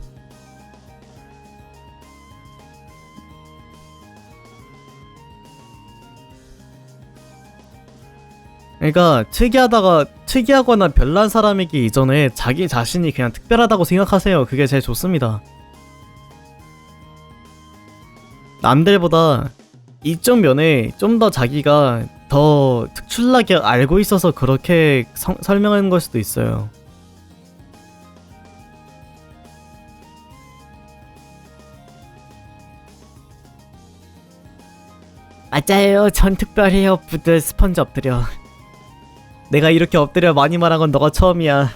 그러니까 특이하거나 별난 사람이기 이전에 자기 자신이 그냥 특별하다고 생각하세요. 그게 제일 좋습니다. 남들보다 이쪽 면에 좀 더 자기가 더 특출나게 알고 있어서 그렇게 설명하는 걸 수도 있어요. 맞아요. 전 특별해요. 부들 스펀지 엎드려. 내가 이렇게 엎드려 많이 말한 건 너가 처음이야.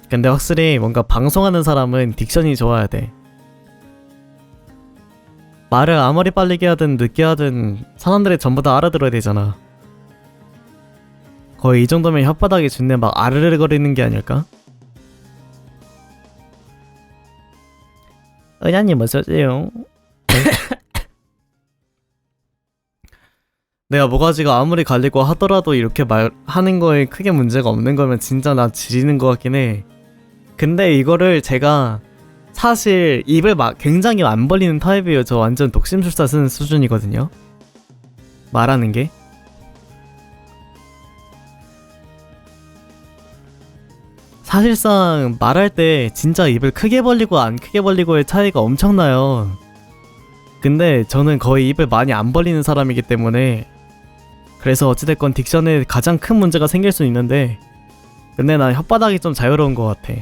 근데 확실히 뭔가 방송하는 사람은 딕션이 좋아야 돼. 말을 아무리 빠르게 하든 늦게 하든 사람들이 전부 다 알아들어야 되잖아. 거의 이 정도면 혓바닥이 준내 막 아르르거리는 게 아닐까? 은하님 어서오세요. 내가 모가지가 아무리 갈리고 하더라도 이렇게 말하는 거에 크게 문제가 없는 거면 진짜 나 지리는 것 같긴 해. 근데 이거를 제가 사실 입을 막 굉장히 안 벌리는 타입이에요. 저 완전 독심술사 쓰는 수준이거든요. 말하는 게. 사실상 말할 때 진짜 입을 크게 벌리고 안 크게 벌리고의 차이가 엄청나요. 근데 저는 거의 입을 많이 안 벌리는 사람이기 때문에 그래서 어찌됐건 딕션에 가장 큰 문제가 생길 수 있는데 근데 난 혓바닥이 좀 자유로운 것 같아.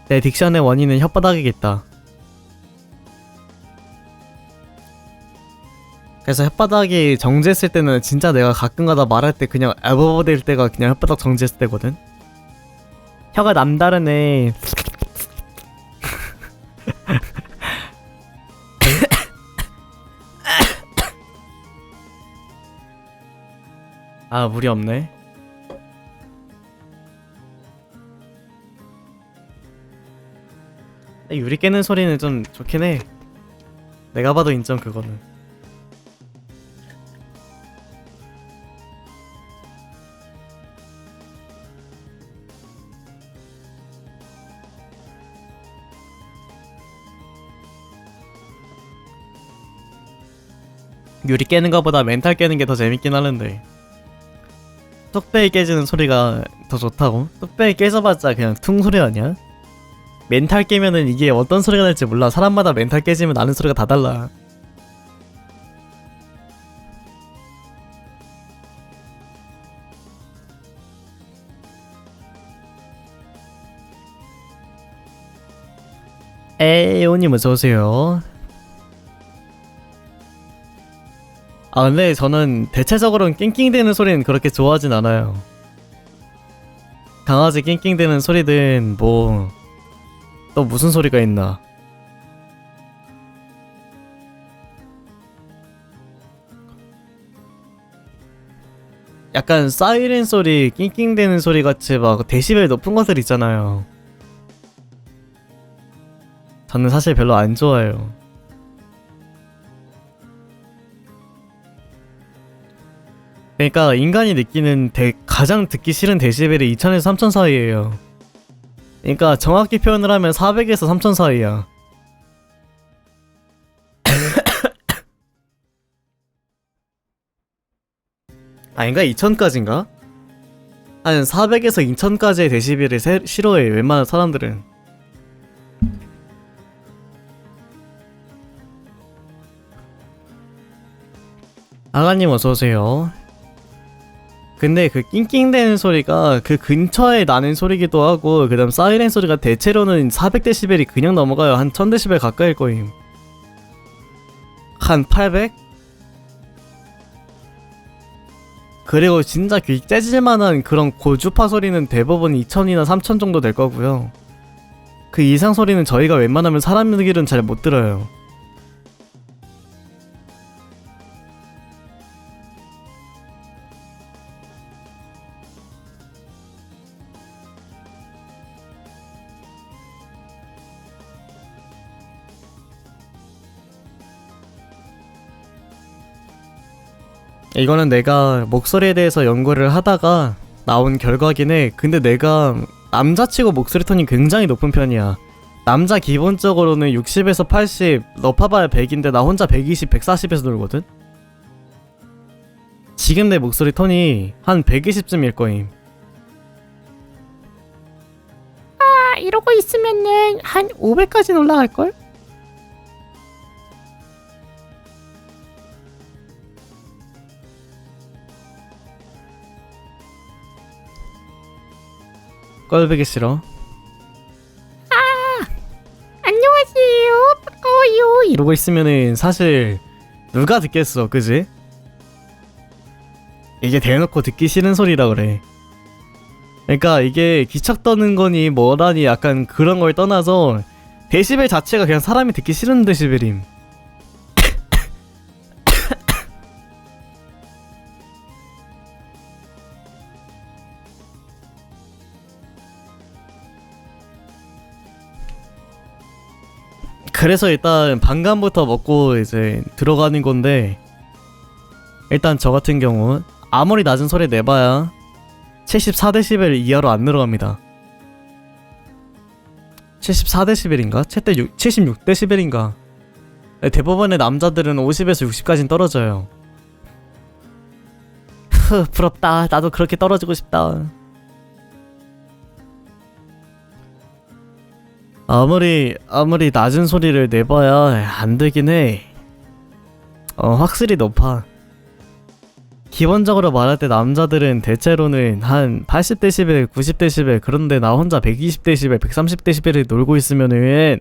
내 딕션의 원인은 혓바닥이겠다. 그래서 혓바닥이 정지했을 때는 진짜 내가 가끔가다 말할 때 그냥 애버버될 때가 그냥 혓바닥 정지했을 때거든. 혀가 남다르네. 아 물이 없네. 유리 깨는 소리는 좀 좋긴 해. 내가 봐도 인정 그거는. 유리 깨는 거보다 멘탈 깨는 게 더 재밌긴 하는데 뚝배기 깨지는 소리가 더 좋다고? 뚝배기 깨져봤자 그냥 퉁 소리 아니야? 멘탈 깨면은 이게 어떤 소리가 날지 몰라. 사람마다 멘탈 깨지면 나는 소리가 다 달라. 에이오님 어서오세요. 아 근데 저는 대체적으로는 낑낑대는 소리는 그렇게 좋아하진 않아요. 강아지 낑낑대는 소리든 뭐 또 무슨 소리가 있나. 약간 사이렌 소리, 낑낑대는 소리 같이 막 데시벨 높은 것들 있잖아요. 저는 사실 별로 안 좋아해요. 그러니까 인간이 느끼는 가장 듣기 싫은 데시벨이 2000에서 3000 사이에요. 그러니까 정확히 표현을 하면 400에서 3000 사이야. 아닌가? 2000까지인가? 한 400에서 2000까지의 데시벨을 싫어해 웬만한 사람들은. 아가님 어서오세요. 근데 그 낑낑대는 소리가 그 근처에 나는 소리기도 하고 그 다음 사이렌 소리가 대체로는 400데시벨이 그냥 넘어가요. 한 1000데시벨 가까이일 거임. 한 800? 그리고 진짜 귀 째질만한 그런 고주파 소리는 대부분 2000이나 3000 정도 될 거고요. 그 이상 소리는 저희가 웬만하면 사람 귀는 잘 못 들어요. 이거는 내가 목소리에 대해서 연구를 하다가 나온 결과긴 해. 근데 내가 남자치고 목소리 톤이 굉장히 높은 편이야. 남자 기본적으로는 60에서 80, 높아봐야 100인데 나 혼자 120, 140에서 놀거든? 지금 내 목소리 톤이 한 120쯤일 거임. 아, 이러고 있으면은 한 500까지는 올라갈걸? 꼴보기 싫어. 안녕하세요. 반가워요. 이러고 있으면은 사실 누가 듣겠어, 그지? 이게 대놓고 듣기 싫은 소리라 그래. 그러니까 이게 귀척 떠는 거니 뭐라니 약간 그런 걸 떠나서 데시벨 자체가 그냥 사람이 듣기 싫은 데시벨임. 그래서 일단 반감부터 먹고 이제 들어가는 건데, 일단 저 같은 경우 아무리 낮은 소리 내봐야 74dB 이하로 안 늘어갑니다. 74dB인가? 76dB인가? 대부분의 남자들은 50에서 60까지는 떨어져요. 부럽다. 나도 그렇게 떨어지고 싶다. 아무리 낮은 소리를 내봐야 안 되긴 해. 확실히 높아. 기본적으로 말할 때 남자들은 대체로는 한 80dB, 90dB, 그런데 나 혼자 120dB, 130dB를 놀고 있으면은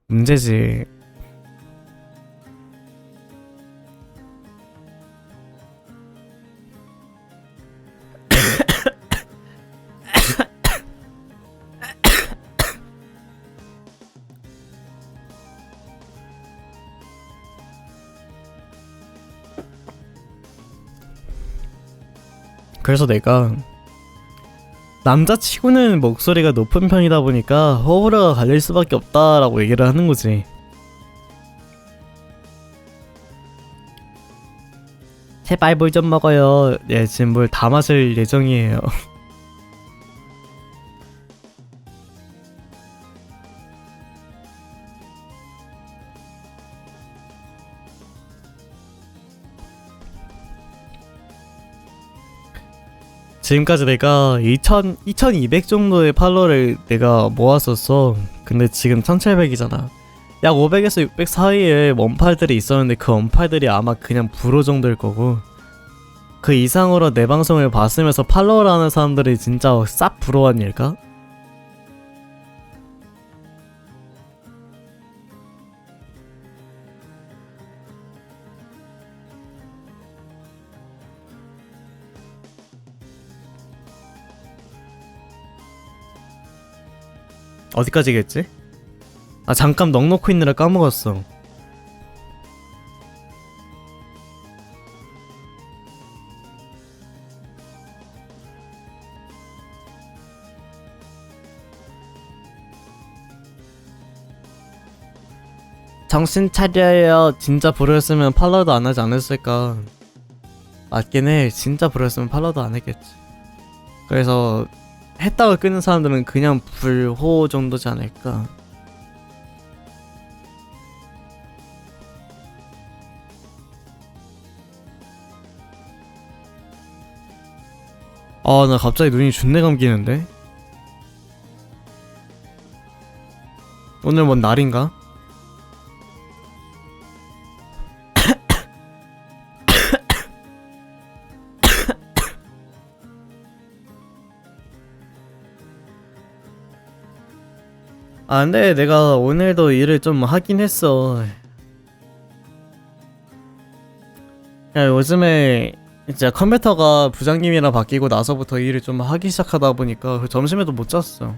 문제지. 그래서 내가 남자치고는 목소리가 높은 편이다 보니까 호불호가 갈릴 수밖에 없다라고 얘기를 하는 거지. 제발 물 좀 먹어요. 예, 지금 물 다 마실 예정이에요. 지금까지 내가 2200 정도의 팔로워를 내가 모았었어. 근데 지금 1700이잖아. 약 500에서 600 사이에 원팔들이 있었는데 그 원팔들이 아마 그냥 불호 정도일 거고, 그 이상으로 내 방송을 봤으면서 팔로우를 하는 사람들이 진짜 싹 부러운 일까? 어디까지겠지? 아, 잠깐 넉넉히 있느라 까먹었어. 정신 차려요. 진짜 불효였으면 팔로우도 안 하지 않았을까. 맞긴 해. 진짜 불효였으면 팔로우도 안 했겠지. 그래서 했다고 끊는 사람들은 그냥 불호 정도지 않을까. 아, 나 갑자기 눈이 존내 감기는데? 오늘 뭔 날인가? 아, 근데 내가 오늘도 일을 좀 하긴 했어. 야, 요즘에 이제 컴퓨터가 부장님이랑 바뀌고 나서부터 일을 좀 하기 시작하다 보니까 그 점심에도 못 잤어.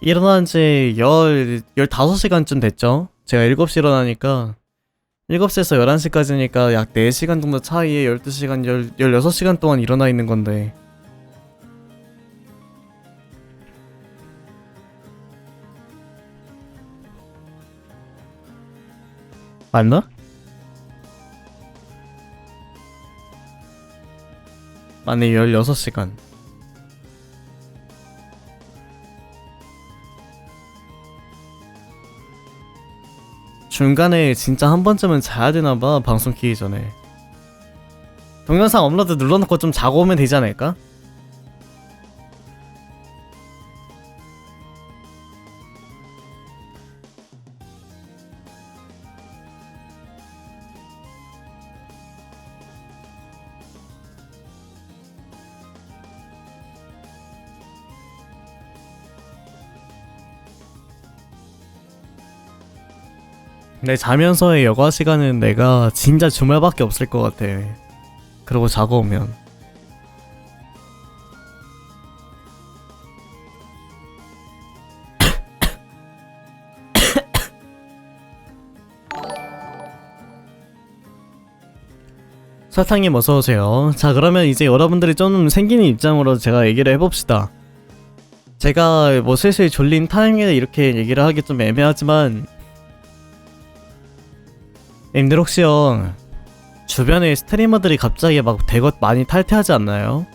일어난 지 15시간쯤 됐죠? 제가 7시 일어나니까 7시에서 11시까지니까 약 4시간 정도 차이에 12시간, 16시간 동안 일어나 있는 건데 맞나? 맞네, 16시간. 중간에 진짜 한 번쯤은 자야 되나봐, 방송 키기 전에. 동영상 업로드 눌러놓고 좀 자고 오면 되지 않을까? 내 자면서의 여가 시간은 내가 진짜 주말밖에 없을 것 같아. 그러고 자고 오면. 설탕님 어서오세요. 자, 그러면 이제 여러분들이 좀 생기는 입장으로 제가 얘기를 해봅시다. 제가 뭐 슬슬 졸린 타이밍에 이렇게 얘기를 하기 좀 애매하지만 님들 혹시요 주변에 스트리머들이 갑자기 막 대것 많이 탈퇴하지 않나요?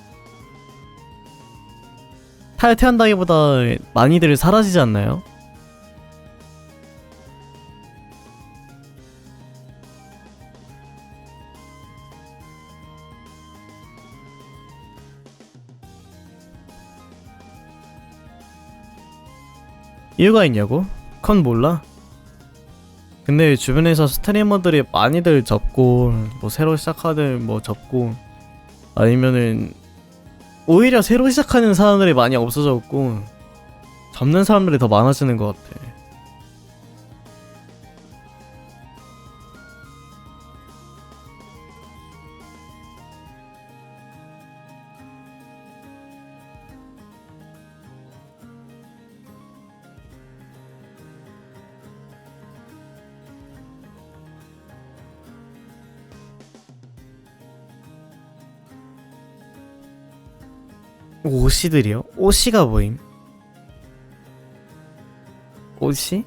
탈퇴한다기보다 많이들 사라지지 않나요? 이유가 있냐고? 그건 몰라. 근데 주변에서 스트리머들이 많이들 접고 뭐 새로 시작하든 뭐 접고 아니면은 오히려 새로 시작하는 사람들이 많이 없어졌고 접는 사람들이 더 많아지는 것 같아. 오씨들이요? 오씨가 뭐임? 오씨?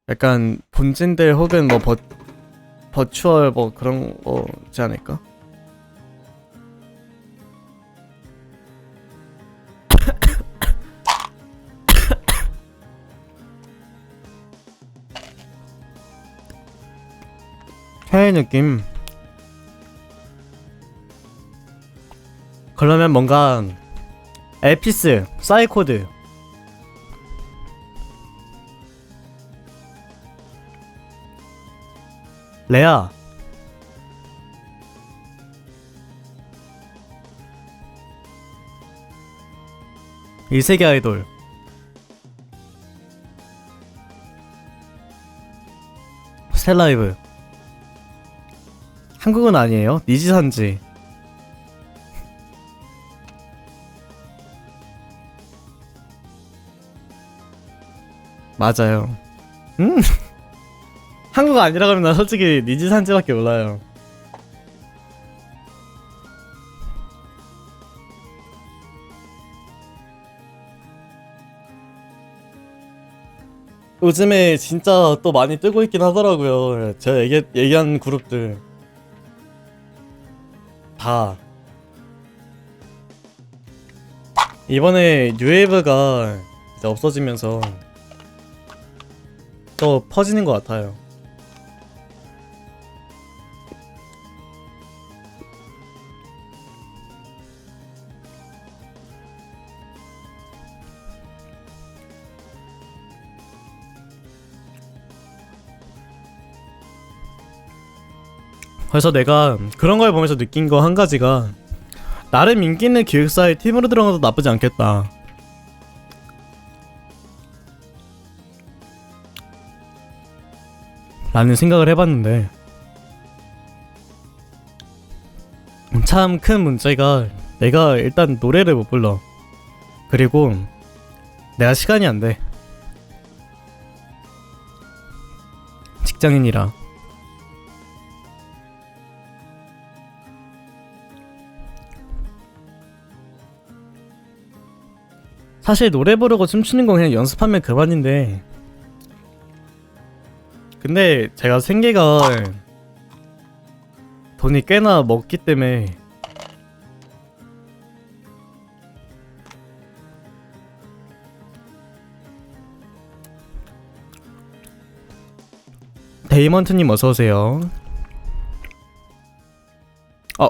약간 본진들 혹은 뭐 버추얼 뭐 그런 거지 않을까? 해외 느낌. 그러면 뭔가 엘피스, 사이코드, 레아, 일세계 아이돌, 스텔라이브. 한국은 아니에요. 니지산지. 맞아요. 음? 한국 아니라 그러면 나 솔직히 니지산지밖에 몰라요. 요즘에 진짜 또 많이 뜨고 있긴 하더라고요. 제가 얘기한 그룹들 다 이번에 뉴웨이브가 이제 없어지면서 또 퍼지는 것 같아요. 그래서 내가 그런 걸 보면서 느낀 거 한 가지가 나름 인기 있는 기획사에 팀으로 들어가도 나쁘지 않겠다 라는 생각을 해봤는데 참 큰 문제가 내가 일단 노래를 못 불러. 그리고 내가 시간이 안 돼. 직장인이라. 사실 노래 부르고 춤추는 건 그냥 연습하면 그만인데 근데 제가 생계가 돈이 꽤나 먹기 때문에 데이먼트님 어서오세요.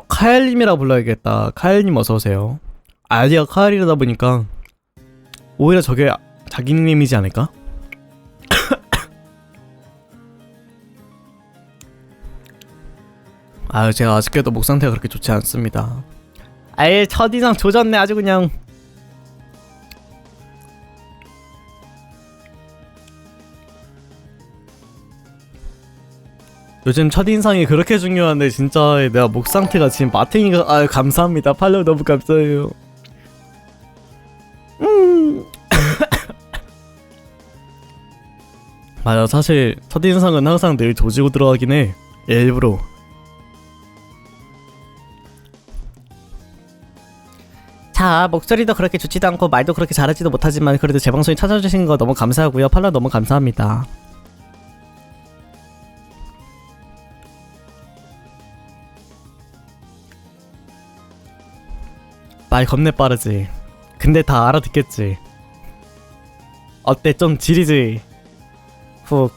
카엘님이라 불러야겠다. 카엘님 어서오세요. 아이디가 카엘이라다 보니까 오히려 저게 자기 닉네임이지 않을까? 제가 아직까지도 목 상태가 그렇게 좋지 않습니다. 아예 첫인상 조졌네 아주 그냥. 요즘 첫인상이 그렇게 중요한데 진짜 내가 목 상태가 지금 마탱이가 감사합니다. 팔로우 너무 감사해요. 맞아 사실 첫인상은 항상 늘 조지고 들어가긴 해. 일부러. 자 목소리도 그렇게 좋지도 않고 말도 그렇게 잘하지도 못하지만 그래도 제 방송에 찾아주신 거 너무 감사하고요. 팔로우 너무 감사합니다. 말 겁내 빠르지. 근데 다 알아듣겠지. 어때 좀 지리지. 훅.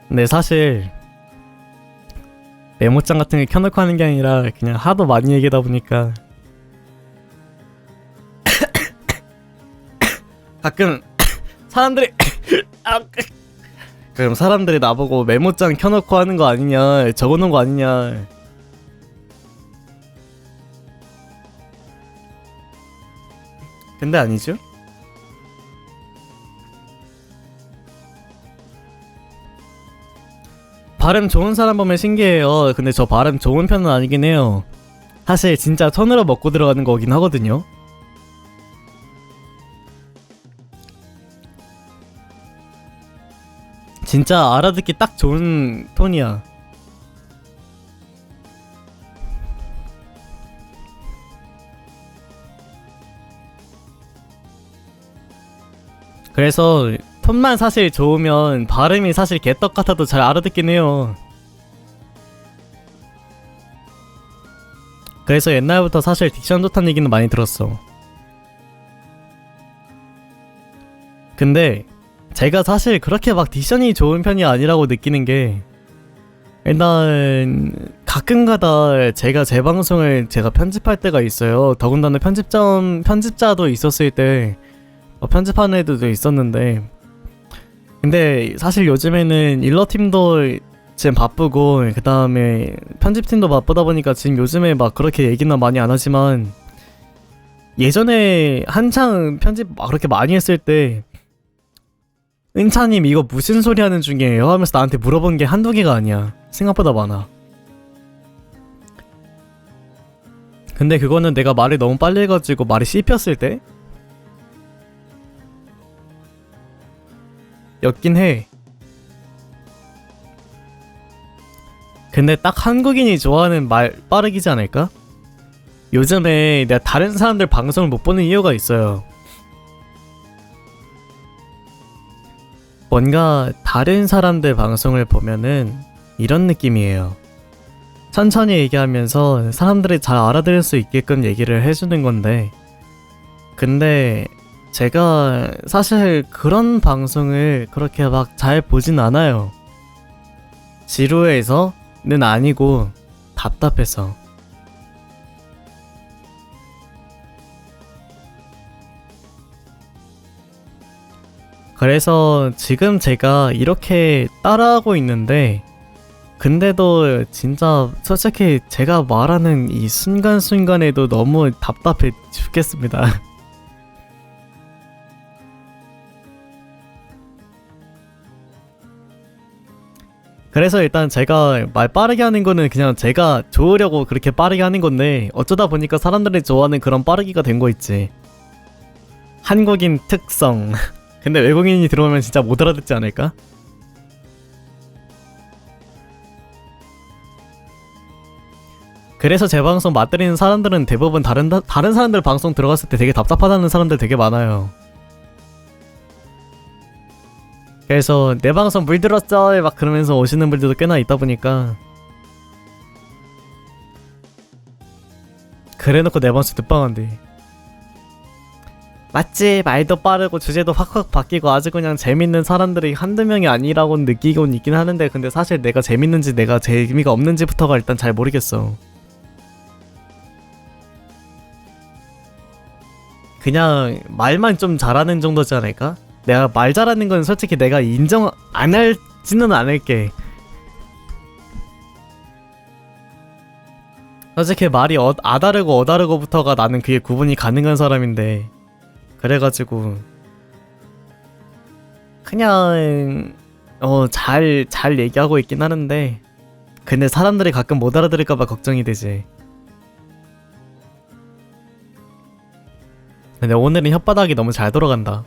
근데 사실 메모장 같은 게 켜놓고 하는 게 아니라 그냥 하도 많이 얘기하다 보니까 가끔 사람들이 그럼 사람들이 나보고 메모장 켜놓고 하는 거 아니냐 적어놓은 거 아니냐 근데 아니죠? 발음 좋은 사람 보면 신기해요. 근데 저 발음 좋은 편은 아니긴 해요. 사실 진짜 손으로 먹고 들어가는 거긴 하거든요. 진짜 알아듣기 딱 좋은 톤이야. 그래서 톤만 사실 좋으면 발음이 사실 개떡 같아도 잘 알아듣긴 해요. 그래서 옛날부터 사실 딕션 좋다는 얘기는 많이 들었어. 근데 제가 사실 그렇게 막 딕션이 좋은 편이 아니라고 느끼는 게 일단 가끔가다 제가 제 방송을 제가 편집할 때가 있어요. 더군다나 편집자도 있었을 때 편집하는 애들도 있었는데 근데 사실 요즘에는 일러팀도 지금 바쁘고 그 다음에 편집팀도 바쁘다 보니까 지금 요즘에 막 그렇게 얘기는 많이 안 하지만 예전에 한창 편집 막 그렇게 많이 했을 때 은차님 이거 무슨 소리 하는 중이에요? 하면서 나한테 물어본 게 한두 개가 아니야. 생각보다 많아. 근데 그거는 내가 말을 너무 빨리 해가지고 말이 씹혔을 때 였긴 해. 근데 딱 한국인이 좋아하는 말 빠르기지 않을까? 요즘에 내가 다른 사람들 방송을 못 보는 이유가 있어요. 뭔가 다른 사람들 방송을 보면은 이런 느낌이에요. 천천히 얘기하면서 사람들이 잘 알아들을 수 있게끔 얘기를 해주는 건데 근데 제가 사실 그런 방송을 그렇게 막 잘 보진 않아요. 지루해서는 아니고 답답해서. 그래서 지금 제가 이렇게 따라하고 있는데, 근데도 진짜 솔직히 제가 말하는 이 순간순간에도 너무 답답해 죽겠습니다. 그래서 일단 제가 말 빠르게 하는 거는 그냥 제가 좋으려고 그렇게 빠르게 하는 건데, 어쩌다 보니까 사람들이 좋아하는 그런 빠르기가 된 거 있지. 한국인 특성. 근데 외국인이 들어오면 진짜 못 알아듣지 않을까? 그래서 제 방송 맞들이는 사람들은 대부분 다른 사람들 방송 들어갔을 때 되게 답답하다는 사람들 되게 많아요. 그래서 내 방송 물들었어 막 그러면서 오시는 분들도 꽤나 있다 보니까, 그래놓고 내 방송 듣방한데. 맞지, 말도 빠르고 주제도 확확 바뀌고 아주 그냥 재밌는 사람들이 한두 명이 아니라고는 느끼곤 있긴 하는데, 근데 사실 내가 재밌는지 내가 재미가 없는지부터가 일단 잘 모르겠어. 그냥 말만 좀 잘하는 정도지 않을까? 내가 말 잘하는 건 솔직히 내가 인정 안 할지는 않을게. 솔직히 말이 아다르고 어다르고부터가 나는 그게 구분이 가능한 사람인데, 그래가지고 그냥 잘 얘기하고 있긴 하는데, 근데 사람들이 가끔 못 알아들을까봐 걱정이 되지. 근데 오늘은 혓바닥이 너무 잘 돌아간다.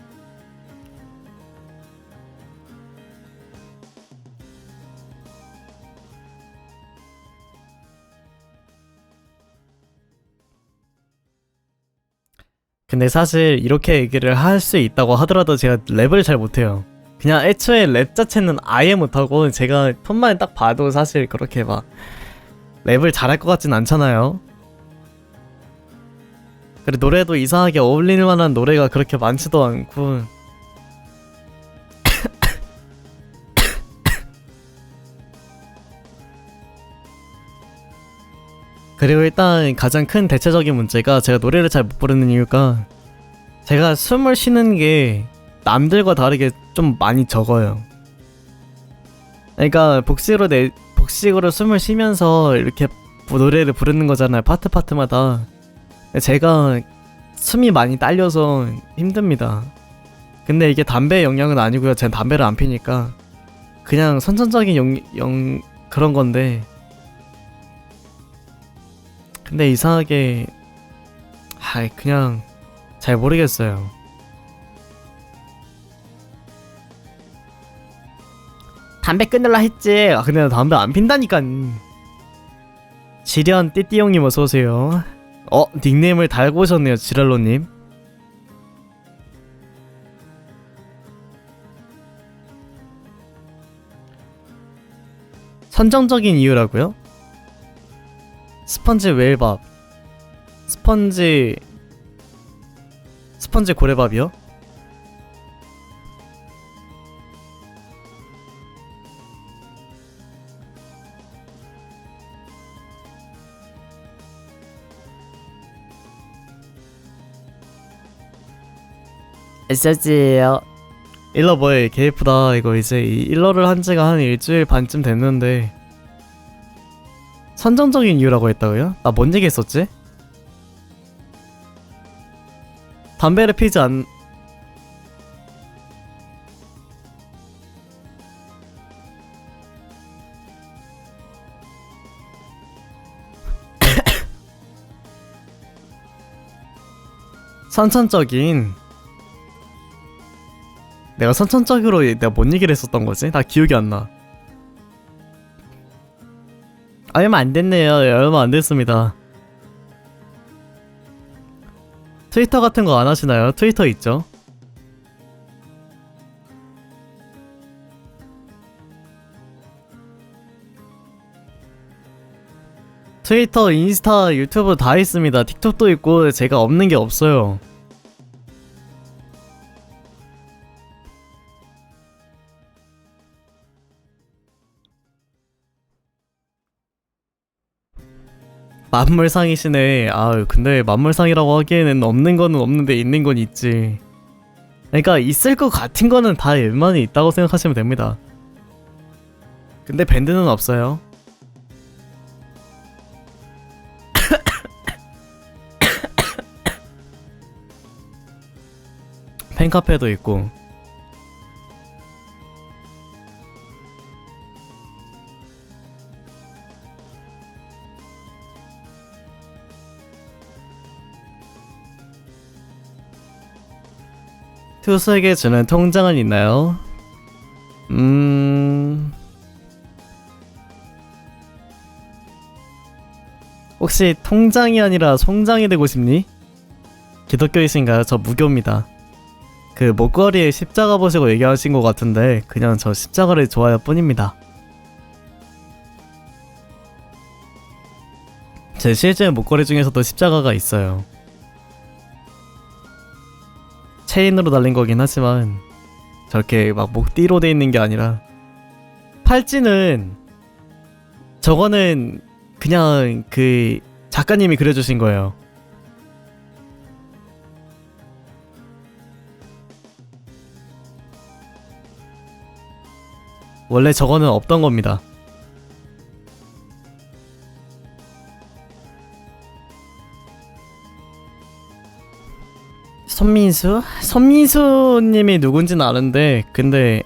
근데 사실 이렇게 얘기를 할 수 있다고 하더라도 제가 랩을 잘 못해요. 그냥 애초에 랩 자체는 아예 못하고, 제가 톤만 딱 봐도 사실 그렇게 막 랩을 잘할 것 같진 않잖아요. 그리고 노래도 이상하게 어울릴 만한 노래가 그렇게 많지도 않고. 그리고 일단 가장 큰 대체적인 문제가, 제가 노래를 잘 못 부르는 이유가 제가 숨을 쉬는 게 남들과 다르게 좀 많이 적어요. 그러니까 복식으로 숨을 쉬면서 이렇게 노래를 부르는 거잖아요, 파트마다. 제가 숨이 많이 딸려서 힘듭니다. 근데 이게 담배의 영향은 아니고요, 제가 담배를 안 피니까 그냥 선천적인 그런 건데, 근데 이상하게 그냥 잘 모르겠어요. 담배 끊으려 했지. 근데 나 담배 안 핀다니까. 지련 띠띠용님 어서오세요. 닉네임을 달고 오셨네요, 지랄로님. 선정적인 이유라고요? 스펀지 웰밥, 스펀지 고래밥이요? SS예요. 일러 뭐해, 개 예쁘다. 이거 이제 일러를 한 지가 한 일주일 반쯤 됐는데. 선정적인 이유라고 했다고요? 나 뭔 얘기 했었지? 담배를 피지 않... 선천적인... 내가 선천적으로 내가 뭔 얘기를 했었던 거지? 나 기억이 안 나. 얼마 안 됐네요. 얼마 안 됐습니다. 트위터 같은 거 안 하시나요? 트위터 있죠? 트위터, 인스타, 유튜브 다 있습니다. 틱톡도 있고 제가 없는 게 없어요. 만물상이시네. 근데 만물상이라고 하기에는 없는 거는 없는데 있는 건 있지. 그러니까 있을 것 같은 거는 다 웬만히 있다고 생각하시면 됩니다. 근데 밴드는 없어요. 팬카페도 있고. 투수에게 주는 통장은 있나요? 혹시 통장이 아니라 송장이 되고 싶니? 기독교이신가요? 저 무교입니다. 그 목걸이에 십자가 보시고 얘기하신 것 같은데 그냥 저 십자가를 좋아할 뿐입니다. 제 실제 목걸이 중에서도 십자가가 있어요. 체인으로 달린 거긴 하지만 저렇게 막 목띠로 돼 있는 게 아니라 팔찌는 저거는 그냥 그 작가님이 그려주신 거예요. 원래 저거는 없던 겁니다. 손민수? 손민수님이 누군지는 아는데 근데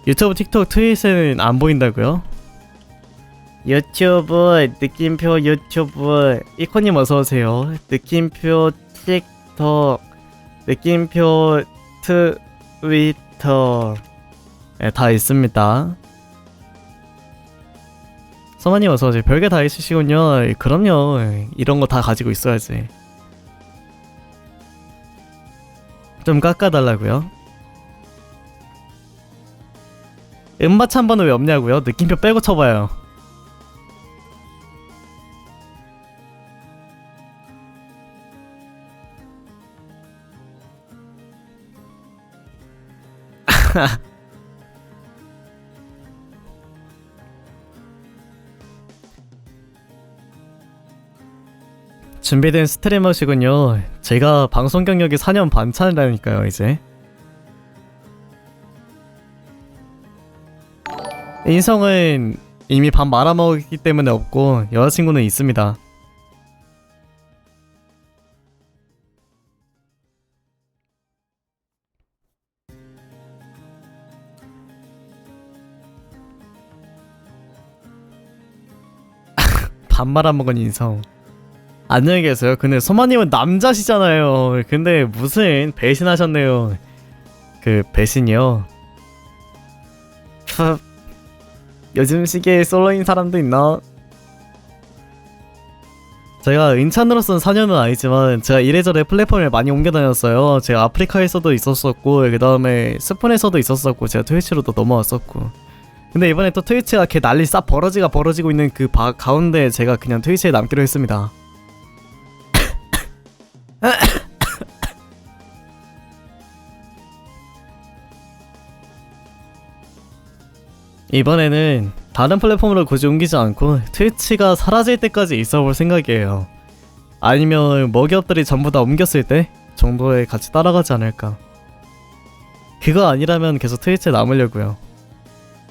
유튜브, 틱톡, 트윗에는 안 보인다고요? 유튜브, 느낌표 유튜브 이코님 어서오세요. 느낌표 틱톡, 느낌표 트위터 네, 다 있습니다. 서마님 어서오세요. 별게 다 있으시군요. 그럼요. 이런 거 다 가지고 있어야지. 좀 깎아달라고요? 음마치 한 번은 왜 없냐고요? 느낌표 빼고 쳐봐요. 준비된 스트리머시군요. 제가 방송 경력이 4년 반 차라니까요, 이제. 인성은 이미 밥 말아먹었기 때문에 없고 여자친구는 있습니다. 밥 말아먹은 인성. 안녕히 계세요. 근데 소마님은 남자시잖아요. 근데 무슨 배신하셨네요. 그 배신이요. 요즘 시기에 솔로인 사람도 있나? 제가 은찬으로서는 4년은 아니지만 제가 이래저래 플랫폼을 많이 옮겨 다녔어요. 제가 아프리카에서도 있었었고 그 다음에 스폰에서도 있었었고 제가 트위치로도 넘어왔었고. 근데 이번에 또 트위치가 개 난리 싹 벌어지고 있는 그 가운데 제가 그냥 트위치에 남기로 했습니다. 이번에는 다른 플랫폼으로 굳이 옮기지 않고 트위치가 사라질 때까지 있어볼 생각이에요. 아니면 먹이업들이 전부 다 옮겼을 때 정도에 같이 따라가지 않을까. 그거 아니라면 계속 트위치에 남으려고요.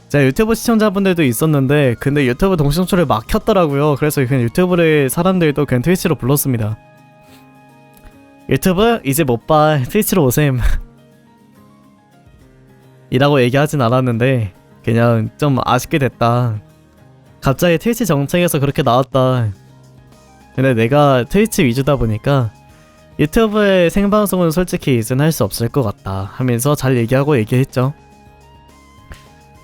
제가 유튜브 시청자분들도 있었는데 근데 유튜브 동시송출을 막 켰더라고요. 그래서 그냥 유튜브를 사람들도 그냥 트위치로 불렀습니다. 유튜브? 이제 못봐. 트위치로 오셈. 이라고 얘기하진 않았는데 그냥 좀 아쉽게 됐다. 갑자기 트위치 정책에서 그렇게 나왔다. 근데 내가 트위치 위주다 보니까 유튜브의 생방송은 솔직히 이젠 할 수 없을 것 같다 하면서 잘 얘기했죠.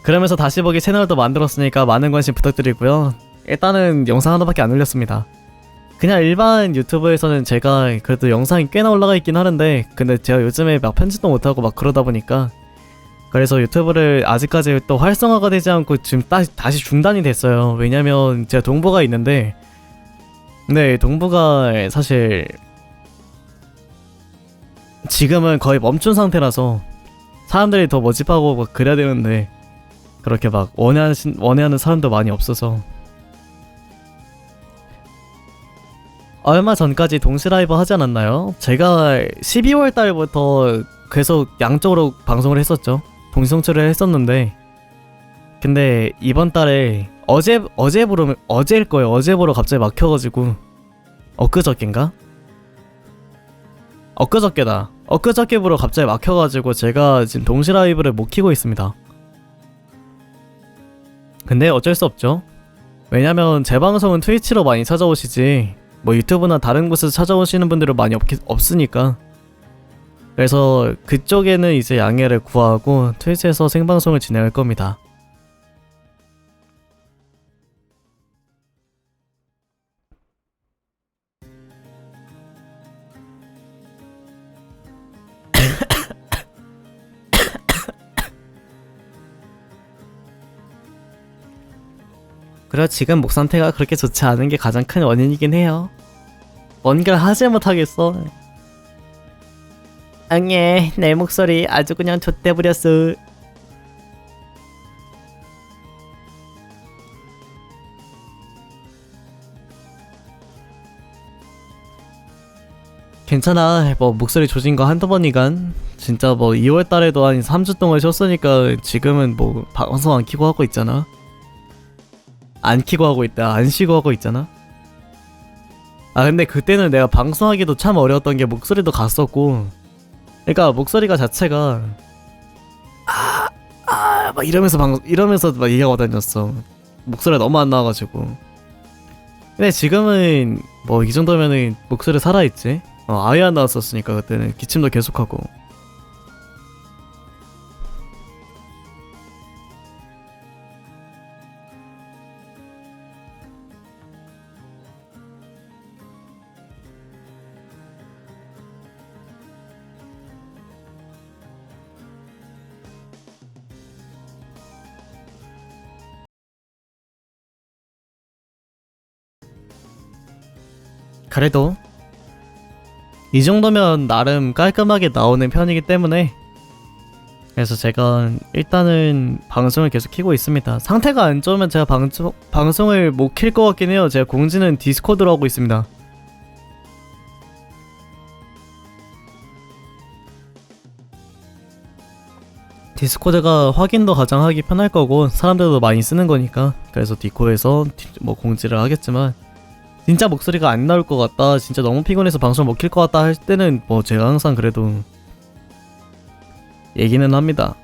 그러면서 다시 보기 채널도 만들었으니까 많은 관심 부탁드리고요. 일단은 영상 하나밖에 안 올렸습니다. 그냥 일반 유튜브에서는 제가 그래도 영상이 꽤나 올라가 있긴 하는데 근데 제가 요즘에 막 편집도 못하고 막 그러다 보니까 그래서 유튜브를 아직까지 또 활성화가 되지 않고 지금 다시 중단이 됐어요. 왜냐면 제가 동부가 있는데 근데 동부가 사실 지금은 거의 멈춘 상태라서 사람들이 더 모집하고 막 그래야 되는데 그렇게 막 원해하는 사람도 많이 없어서 얼마 전까지 동시 라이브 하지 않았나요? 제가 12월 달부터 계속 양쪽으로 방송을 했었죠. 동시 송출을 했었는데 근데 이번 달에 어제일 거예요. 어제부로 갑자기 막혀가지고 엊그저께인가? 엊그저께다. 엊그저께부로 갑자기 막혀가지고 제가 지금 동시 라이브를 못 키고 있습니다. 근데 어쩔 수 없죠. 왜냐면 제 방송은 트위치로 많이 찾아오시지 뭐 유튜브나 다른 곳에서 찾아오시는 분들은 많이 없으니까 그래서 그쪽에는 이제 양해를 구하고 트위치에서 생방송을 진행할 겁니다. 그래 지금 목 상태가 그렇게 좋지 않은 게 가장 큰 원인이긴 해요. 뭔가 하지 못하겠어. 응애 내 목소리 아주 그냥 좆대부렸어. 괜찮아. 뭐 목소리 조진 거 한두 번이간. 진짜 뭐 2월 달에도 한 3주 동안 쉬었으니까 지금은 뭐 방송 안 키고 하고 있잖아. 안 키고 하고 있다. 안 쉬고 하고 있잖아. 아 근데 그때는 내가 방송하기도 참 어려웠던 게 목소리도 갔었고 그러니까 목소리가 자체가 막 이러면서 막 얘기하고 다녔어. 목소리가 너무 안 나와가지고. 근데 지금은 뭐 이 정도면은 목소리 살아있지. 아예 안 나왔었으니까 그때는 기침도 계속하고. 그래도 이 정도면 나름 깔끔하게 나오는 편이기 때문에 그래서 제가 일단은 방송을 계속 키고 있습니다. 상태가 안 좋으면 제가 방송을 못 킬 것 같긴 해요. 제가 공지는 디스코드로 하고 있습니다. 디스코드가 확인도 가장 하기 편할 거고 사람들도 많이 쓰는 거니까 그래서 디코에서 뭐 공지를 하겠지만 진짜 목소리가 안 나올 것 같다 진짜 너무 피곤해서 방송 못 킬 것 같다 할 때는 뭐 제가 항상 그래도 얘기는 합니다.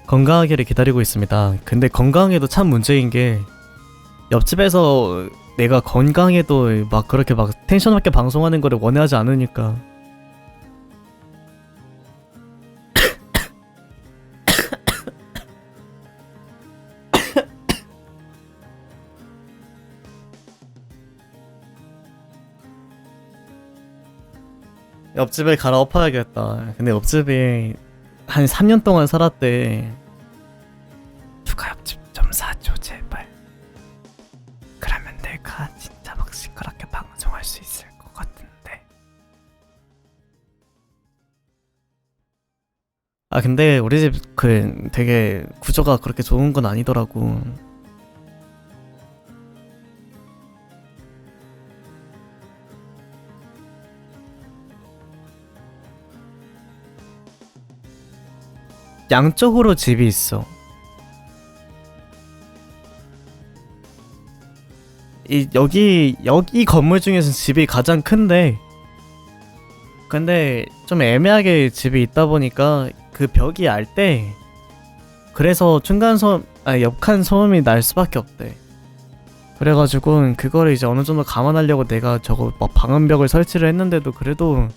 건강하기를 기다리고 있습니다. 근데 건강에도 참 문제인 게 옆집에서 내가 건강해도 막 그렇게 막 텐션 높게 방송하는 거를 원하지 않으니까 옆집에 갈아엎어야겠다. 근데 옆집이 한 3년 동안 살았대. 누가 옆집 좀 사줘 제발. 그러면 내가 진짜 막 시끄럽게 방송할 수 있을 것 같은데. 아 근데 우리 집 그 되게 구조가 그렇게 좋은 건 아니더라고. 양쪽으로 집이 있어. 여기 건물 중에서 집이 가장 큰데 근데 좀 애매하게 집이 있다 보니까 그 벽이 얇대. 그래서 옆칸 소음이 날 수밖에 없대. 그래가지고 그거를 이제 어느 정도 감안하려고 내가 저거 막 방음벽을 설치를 했는데도 그래도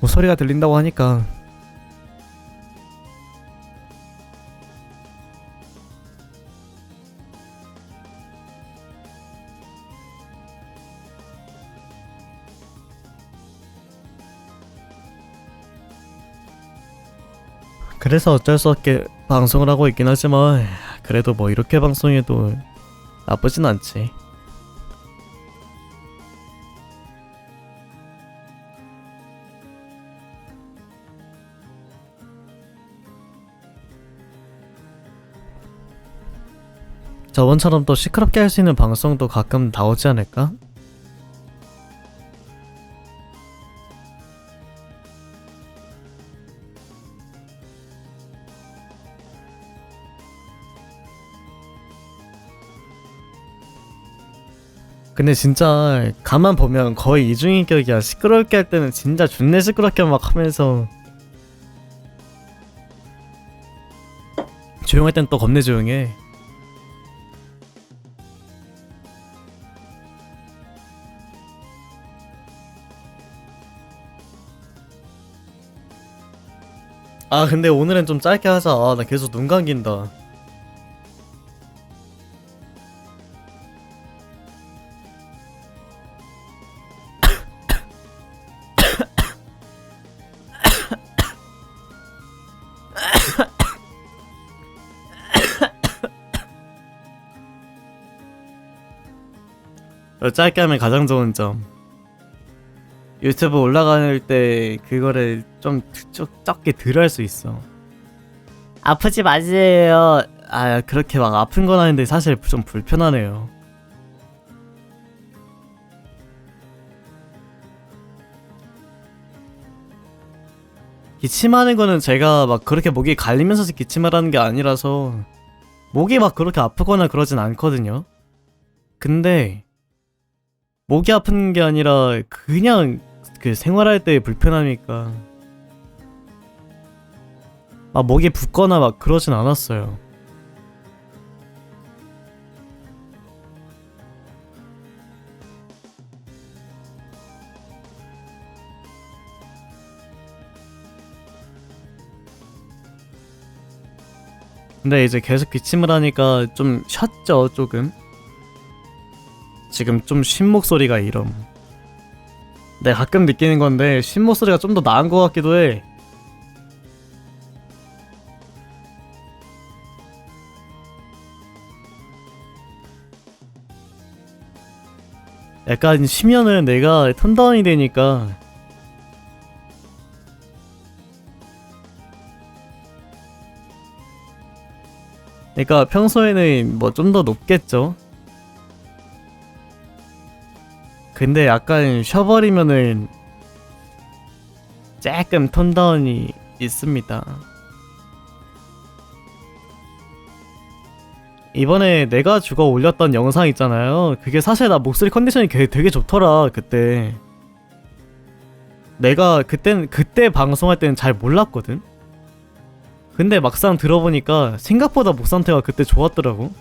뭐 소리가 들린다고 하니까 그래서 어쩔 수 없게 방송을 하고 있긴 하지만 그래도 뭐 이렇게 방송해도 나쁘진 않지. 저번처럼 또 시끄럽게 할 수 있는 방송도 가끔 나오지 않을까? 근데 진짜 가만 보면 거의 이중인격이야. 시끄럽게 할 때는 진짜 존내 시끄럽게 막 하면서 조용할 땐 또 겁내 조용해. 아 근데 오늘은 좀 짧게 하자. 아, 나 계속 눈 감긴다. 짧게 하면 가장 좋은 점. 유튜브 올라갈 때 그거를 좀 적게 덜 할 수 있어. 아프지 마세요. 아 그렇게 막 아픈 건 아닌데 사실 좀 불편하네요. 기침하는 거는 제가 막 그렇게 목이 갈리면서 기침을 하는 게 아니라서 목이 막 그렇게 아프거나 그러진 않거든요. 근데 목이 아픈 게 아니라 그냥 그 생활할 때 불편하니까 막 목이 붓거나 막 그러진 않았어요. 근데 이제 계속 기침을 하니까 좀 쉬었죠, 조금. 지금 좀 쉰 목소리가 이럼. 내가 가끔 느끼는 건데 쉰 목소리가 좀 더 나은 것 같기도 해. 약간 쉬면은 내가 턴다운이 되니까 그러니까 평소에는 뭐 좀 더 높겠죠. 근데 약간 쉬어버리면은 조금 톤다운이 있습니다. 이번에 내가 죽어 올렸던 영상 있잖아요. 그게 사실 나 목소리 컨디션이 되게 좋더라 그때. 내가 그때 방송할 때는 잘 몰랐거든. 근데 막상 들어보니까 생각보다 목 상태가 그때 좋았더라고.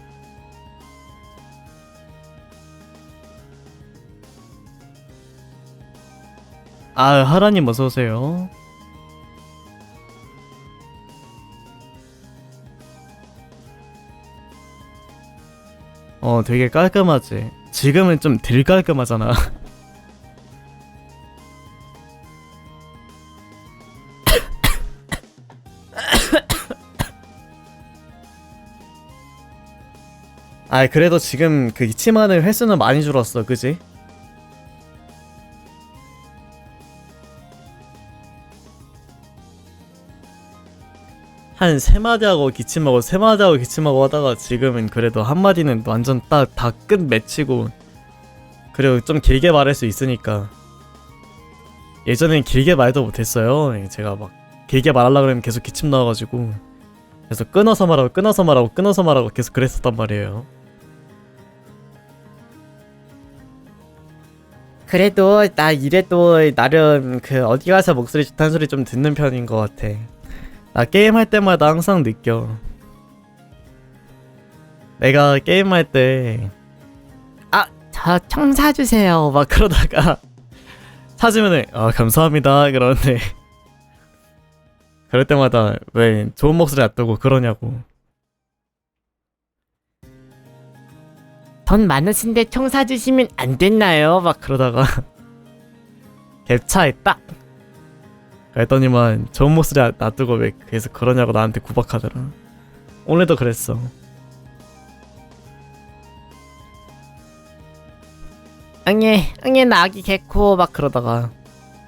아 하라님 어서오세요. 되게 깔끔하지. 지금은 좀 덜 깔끔하잖아. 아 그래도 지금 그 기침하는 횟수는 많이 줄었어, 그지? 한 3마디 하고 기침하고 3마디 하고 기침하고 하다가 지금은 그래도 한마디는 완전 딱 다 끝 맺히고, 그리고 좀 길게 말할 수 있으니까. 예전엔 길게 말도 못했어요. 제가 막 길게 말하려고 그러면 계속 기침 나와가지고 그래서 끊어서 말하고 계속 그랬었단 말이에요. 그래도 나 이래도 나름 그 어디 가서 목소리 좋다는 소리 좀 듣는 편인 것 같아. 나 게임할 때마다 항상 느껴. 내가 게임할 때 저 청 사주세요 막 그러다가 사주면은 감사합니다 그러는데 그럴 때마다 왜 좋은 목소리 안 뜨고 그러냐고. 돈 많으신데 총 사주시면 안 됐나요? 막 그러다가 갭 차에 딱 그랬더니만 좋은 목소리 놔두고 왜 계속 그러냐고 나한테 구박하더라. 오늘도 그랬어. 응애 나 아기 개코 막 그러다가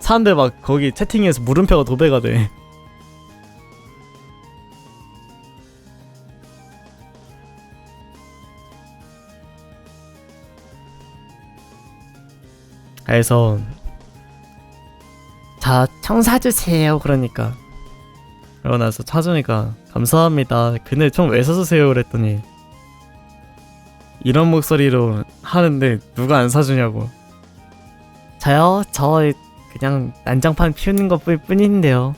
사람들 막 거기 채팅에서 물음표가 도배가 돼. 그래서 자, 총 사주세요. 그러니까 그러고 나서 찾으니까 감사합니다. 근데 총 왜 사주세요? 그랬더니 이런 목소리로 하는데 누가 안 사주냐고. 저요? 저 그냥 난장판 피우는 것 뿐인데요.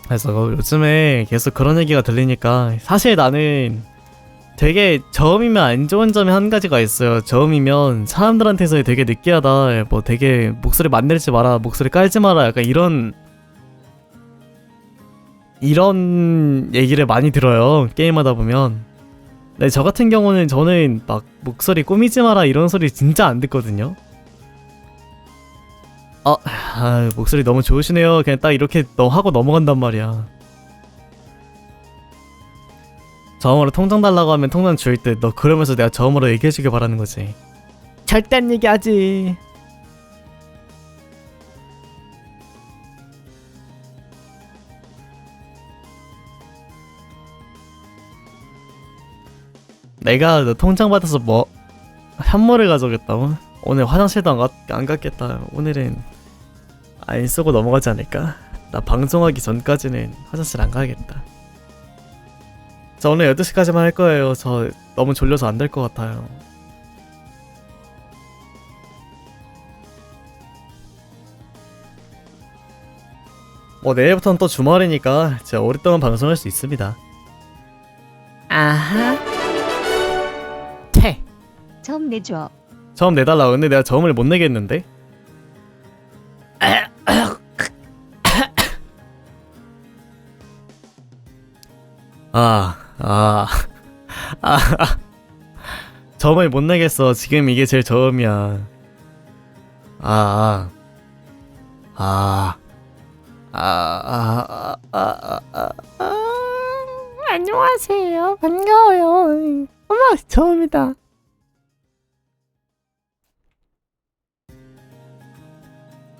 그래서 요즘에 계속 그런 얘기가 들리니까 사실 나는 되게 저음이면 안 좋은 점이 한 가지가 있어요. 저음이면 사람들한테서 되게 느끼하다, 뭐 되게 목소리 만들지 마라, 목소리 깔지 마라, 약간 이런 얘기를 많이 들어요. 게임하다 보면. 근데 저 같은 경우는 저는 막 목소리 꾸미지 마라 이런 소리 진짜 안 듣거든요. 목소리 너무 좋으시네요. 그냥 딱 이렇게 하고 넘어간단 말이야. 저음으로 통장 달라고 하면 통장 줄 때 너 그러면서 내가 저음으로 얘기해주길 바라는 거지. 절대 안 얘기하지. 내가 너 통장 받아서 뭐 현물을 가져오겠다고? 오늘 화장실도 안 갔겠다. 오늘은 안 쓰고 넘어가지 않을까? 나 방송하기 전까지는 화장실 안 가야겠다. 저 오늘 8시까지만 할 거예요. 저 너무 졸려서 안 될 것 같아요. 뭐 내일부터는 또 주말이니까 제가 오랫동안 방송할 수 있습니다. 아하. 퇴. 좀 내줘. 저음 내달라고. 근데 내가 저음을 못 내겠는데? 저음을 못 내겠어. 지금 이게 제일 저음이야. 안녕하세요. 반가워요. 어머, 처음이다.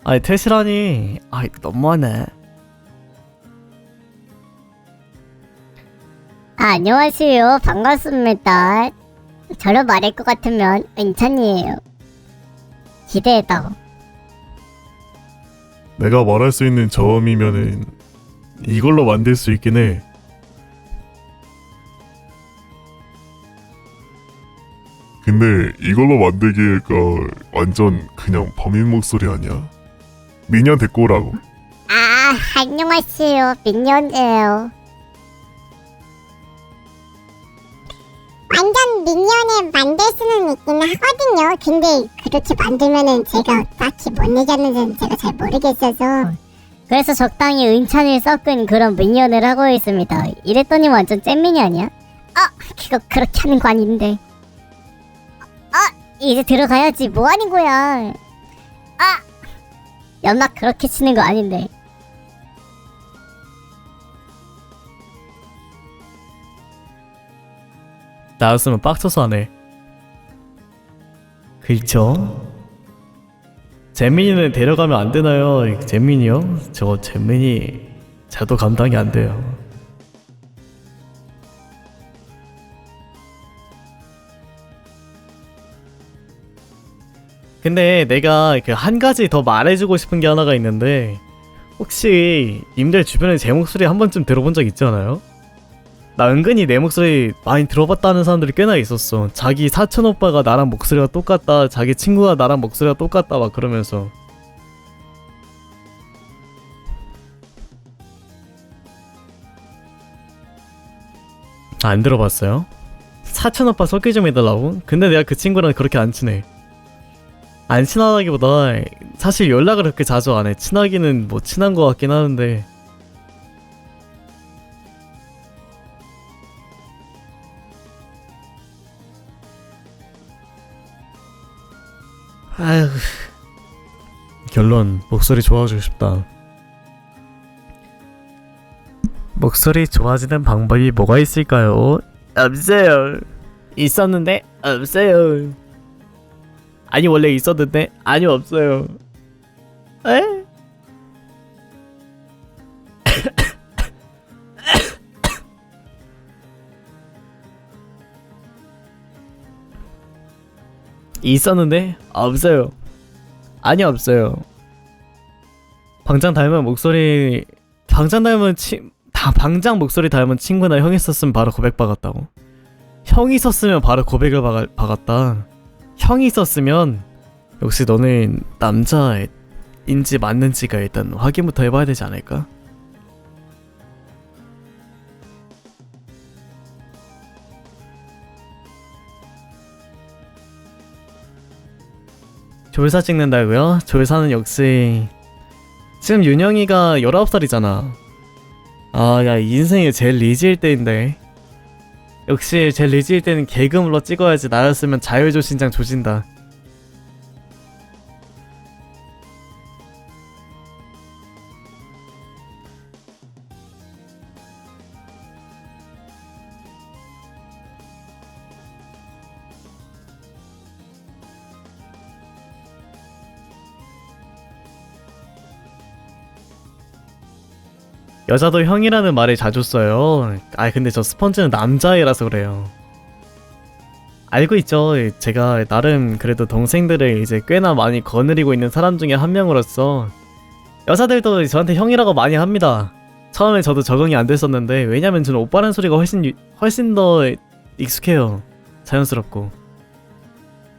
아니 퇴실하니. 너무하네. 안녕하세요. 반갑습니다. 저로 말할 것 같으면 은찬이에요. 기대해다. 내가 말할 수 있는 저음이면은 이걸로 만들 수 있긴 해. 근데 이걸로 만들기가 완전 그냥 범인 목소리 아니야? 미니언 데리고 오라고. 안녕하세요. 민현이에요. 완전 민현을 만들 수는 있긴 하거든요. 근데 그렇게 만들면은 제가 딱히 뭔 얘기하는지는 제가 잘 모르겠어서. 그래서 적당히 은찬을 섞은 그런 민현을 하고 있습니다. 이랬더니 완전 잼민이 아니야? 그거 그렇게 하는 거 아닌데. 이제 들어가야지. 뭐 하는 거야? 연막 그렇게 치는 거 아닌데. 나였으면 빡쳐서 하네. 그쵸? 잼민이는 데려가면 안 되나요? 잼민이요? 저 잼민이 저도 감당이 안 돼요. 근데 내가 그 한 가지 더 말해주고 싶은 게 하나가 있는데, 혹시 님들 주변에 제 목소리 한 번쯤 들어본 적 있지 않아요? 나 은근히 내 목소리 많이 들어봤다는 사람들이 꽤나 있었어. 자기 사촌 오빠가 나랑 목소리가 똑같다, 자기 친구가 나랑 목소리가 똑같다 막 그러면서. 안 들어봤어요? 사촌 오빠 소개 좀 해달라고? 근데 내가 그 친구랑 그렇게 안 친해. 안 친하다기보다 사실 연락을 그렇게 자주 안 해. 친하기는 뭐 친한 거 같긴 하는데. 아휴, 결론 목소리 좋아지고 싶다. 목소리 좋아지는 방법이 뭐가 있을까요? 없어요. 있었는데 없어요. 아니 원래 있었는데 아니 없어요. 에? 있었는데 없어요. 아니 없어요. 방장 닮은 목소리 방장 목소리 닮은 친구나 형 있었으면 바로 고백 박았다고. 형이 있었으면 바로 고백을 박았다. 형이 있었으면 역시 너는 남자인지 맞는지가 일단 확인부터 해봐야 되지 않을까? 졸사 찍는다고요? 졸사는 역시 지금 윤영이가 19살이잖아. 아, 야, 인생의 제일 리즈일 때인데. 역시 제일 리즈일 때는 개그물로 찍어야지. 나였으면 자율조신장 조진다. 여자도 형이라는 말을 자주 써요. 아 근데 저 스펀지는 남자애라서 그래요. 알고 있죠. 제가 나름 그래도 동생들을 이제 꽤나 많이 거느리고 있는 사람 중에 한 명으로서 여자들도 저한테 형이라고 많이 합니다. 처음에 저도 적응이 안 됐었는데 왜냐면 저는 오빠라는 소리가 훨씬 더 익숙해요. 자연스럽고.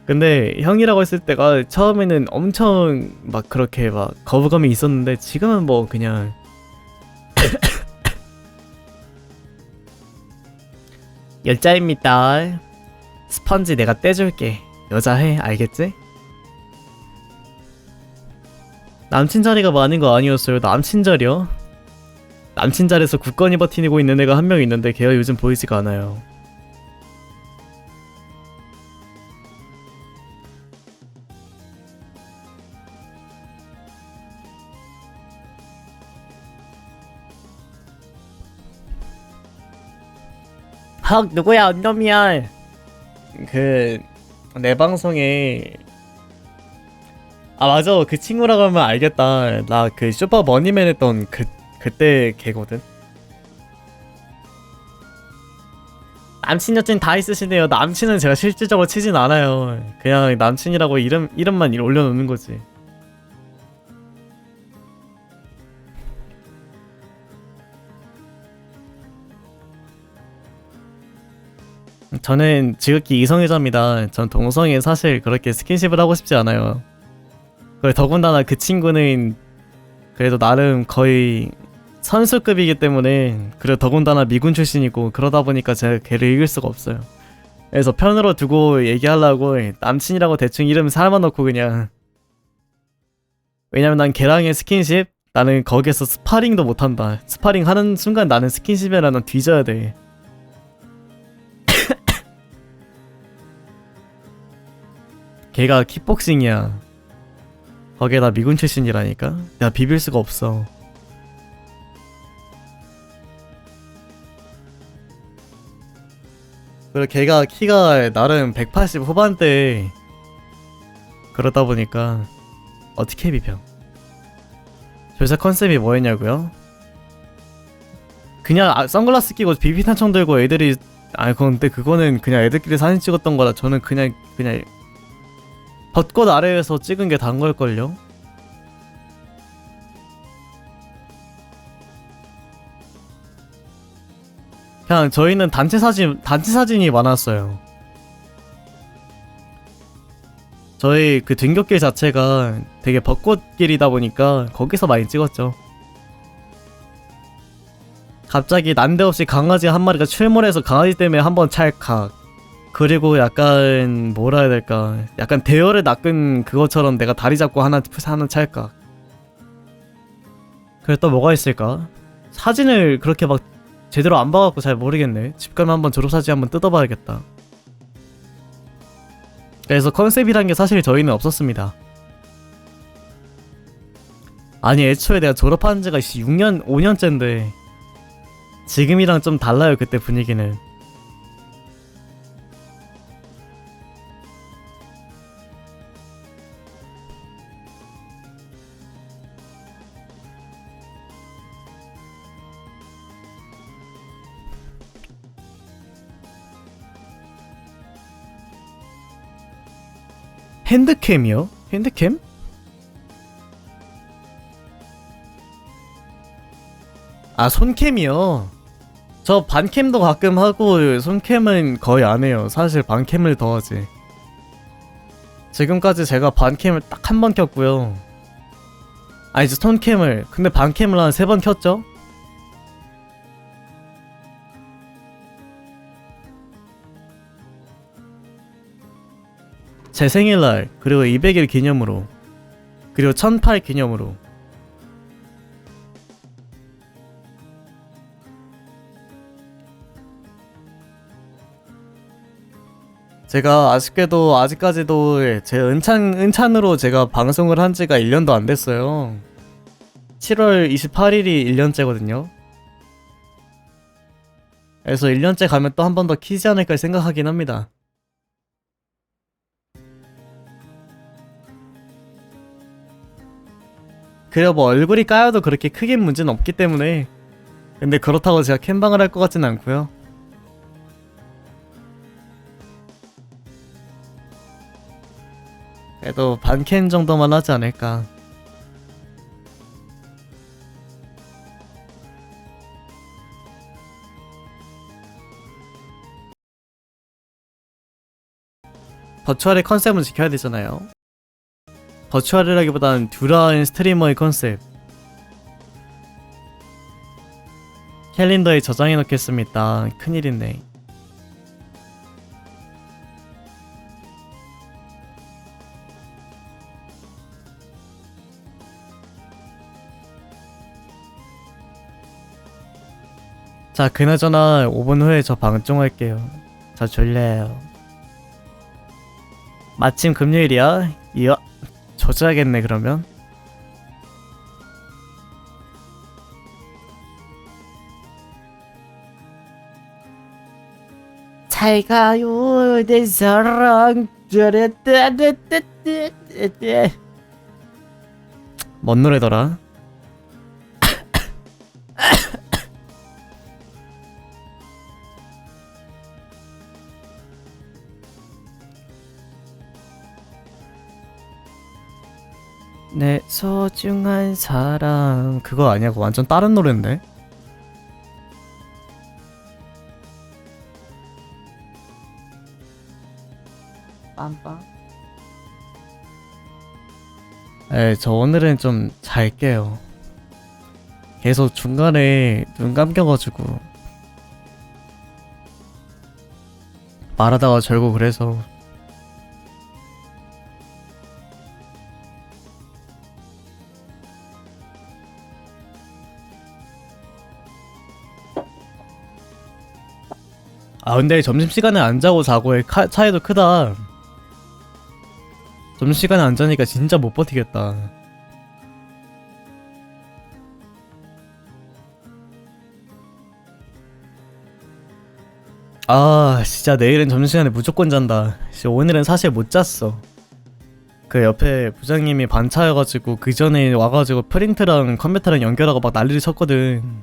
근데 형이라고 했을 때가 처음에는 엄청 막 그렇게 막 거부감이 있었는데 지금은 뭐 그냥 열자입니다. 스펀지 내가 떼줄게. 여자해, 알겠지? 남친 자리가 많은 거 아니었어요. 남친 자리요? 남친 자리에서 굳건히 버티고 있는 애가 한 명 있는데 걔가 요즘 보이지가 않아요. 헉 누구야 언놈이야. 내 방송에 아 맞아 그 친구라고 하면 알겠다. 나 그 슈퍼 머니맨 했던 그때 걔거든. 남친 여친 다 있으시네요. 남친은 제가 실질적으로 치진 않아요. 그냥 남친이라고 이름만 올려놓는 거지. 저는 지극히 이성애자입니다. 전 동성애 사실 그렇게 스킨십을 하고 싶지 않아요. 그리고 더군다나 그 친구는 그래도 나름 거의 선수급이기 때문에 그리고 더군다나 미군 출신이고 그러다 보니까 제가 걔를 이길 수가 없어요. 그래서 편으로 두고 얘기하려고 남친이라고 대충 이름 살만 넣고 그냥 왜냐면 난 걔랑의 스킨십 나는 거기에서 스파링도 못한다. 스파링 하는 순간 나는 스킨십이라 난 뒤져야 돼. 걔가 킥복싱이야. 거기에다 미군 출신이라니까? 내가 비빌 수가 없어. 그리고 걔가 키가 나름 180 후반대 그러다 보니까 어떻게 비벼? 조사 컨셉이 뭐였냐고요? 그냥 선글라스 끼고 비비탄총 들고 애들이 근데 그거는 그냥 애들끼리 사진 찍었던 거라 저는 그냥 벚꽃 아래에서 찍은 게 다인 걸걸요? 그냥 저희는 단체 사진이 많았어요. 저희 그 등굣길 자체가 되게 벚꽃길이다 보니까 거기서 많이 찍었죠. 갑자기 난데없이 강아지 한 마리가 출몰해서 강아지 때문에 한번 찰칵. 그리고 약간 뭐라 해야 될까, 약간 대열을 낚은 그것처럼 내가 다리 잡고 하나 찰까. 그래 또 뭐가 있을까? 사진을 그렇게 막 제대로 안 봐갖고 잘 모르겠네. 집 가면 한번 졸업사진 한번 뜯어봐야겠다. 그래서 컨셉이란 게 사실 저희는 없었습니다. 아니 애초에 내가 졸업한 지가 6년, 5년째인데 지금이랑 좀 달라요 그때 분위기는. 핸드캠이요? 핸드캠? 아, 손캠이요. 저 반캠도 가끔 하고 손캠은 거의 안 해요. 사실 반캠을 더 하지. 지금까지 제가 반캠을 딱 한 번 켰고요. 아, 이제 손캠을, 근데 반캠을 한 3번 켰죠? 제 생일날, 그리고 200일 기념으로, 그리고 1008 기념으로. 제가 아직까지도 제 은찬으로 제가 방송을 한 지가 1년도 안 됐어요. 7월 28일이 1년째거든요. 그래서 1년째 가면 또 한 번 더 키지 않을까 생각하긴 합니다. 그래 뭐 얼굴이 까여도 그렇게 크게 문제는 없기 때문에. 근데 그렇다고 제가 캠방을 할 것 같진 않고요. 그래도 반캠 정도만 하지 않을까. 버추얼의 컨셉은 지켜야 되잖아요. 버추얼이라기보다는 듀라인 스트리머의 컨셉. 캘린더에 저장해 놓겠습니다. 큰일이네. 자, 그나저나 5분 후에 저 방송할게요. 저 졸려요. 마침 금요일이야? 이야, 조져야겠네 그러면. 잘 가요 내 사랑. 뭔 노래더라? 내 소중한 사랑. 그거 아니야? 완전 다른 노래인데? 빰빰. 저 오늘은 좀 잘게요. 계속 중간에 눈 감겨가지고 말하다가 절고 그래서. 아, 근데 점심시간에 안 자고 자고의 차이도 크다. 점심시간에 안 자니까 진짜 못 버티겠다. 아, 진짜 내일은 점심시간에 무조건 잔다. 오늘은 사실 못 잤어. 그 옆에 부장님이 반차여가지고 그 전에 와가지고 프린트랑 컴퓨터랑 연결하고 막 난리를 쳤거든.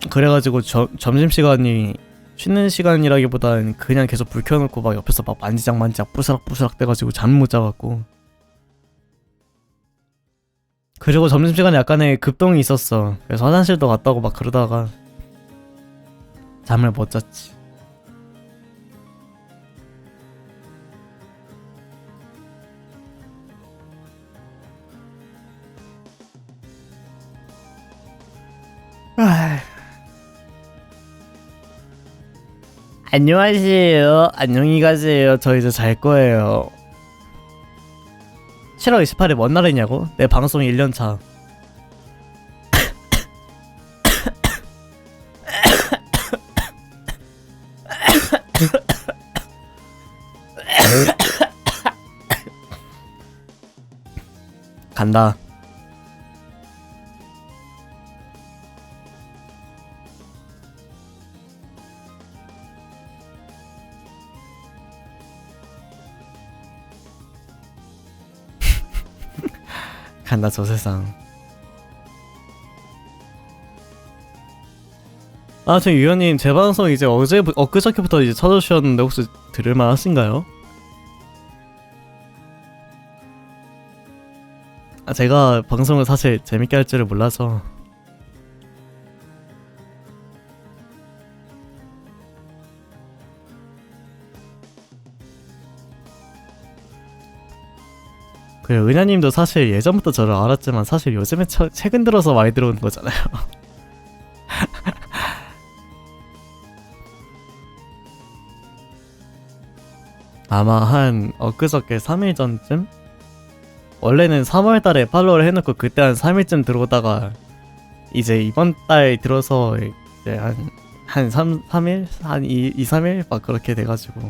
그래가지고 점심시간이 쉬는 시간이라기보단 그냥 계속 불 켜놓고 막 옆에서 막 만지작 부스럭부스럭 돼가지고 잠을 못 자갖고. 그리고 점심시간에 약간의 급동이 있었어. 그래서 화장실도 갔다 오고 막 그러다가 잠을 못 잤지. 안녕하세요. 안녕히 가세요. 저 이제 잘 거예요. 7월 28일 뭔 날이냐고? 내 방송 1년차. 간다. 간다 저 세상. 아, 저 유현님 제 방송 이제 엊그저께부터 이제 찾아주셨는데 혹시 들을만 하신가요? 아, 제가 방송을 사실 재밌게 할 줄을 몰라서. 그래, 은하님도 사실 예전부터 저를 알았지만 사실 요즘에 최근 들어서 많이 들어오는 거잖아요. 아마 한 엊그저께 3일 전쯤? 원래는 3월달에 팔로우를 해놓고 그때 한 3일쯤 들어오다가 이제 이번 달 들어서 이제 한 3일? 한 3일? 막 그렇게 돼가지고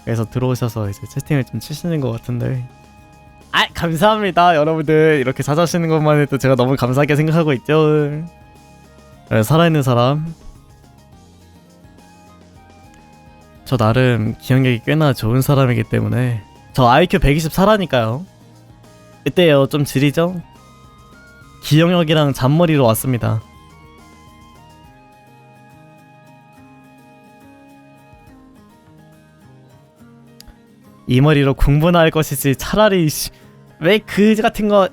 그래서 들어오셔서 이제 채팅을 좀 치시는 것 같은데 아, 감사합니다 여러분들. 이렇게 찾아주시는 것만 해도 제가 너무 감사하게 생각하고 있죠. 살아있는 사람, 저 나름 기억력이 꽤나 좋은 사람이기 때문에 저 IQ 124라니까요. 이때요 좀 지리죠? 기억력이랑 잔머리로 왔습니다. 이 머리로 공부나 할 것이지 차라리 왜 그 같은 거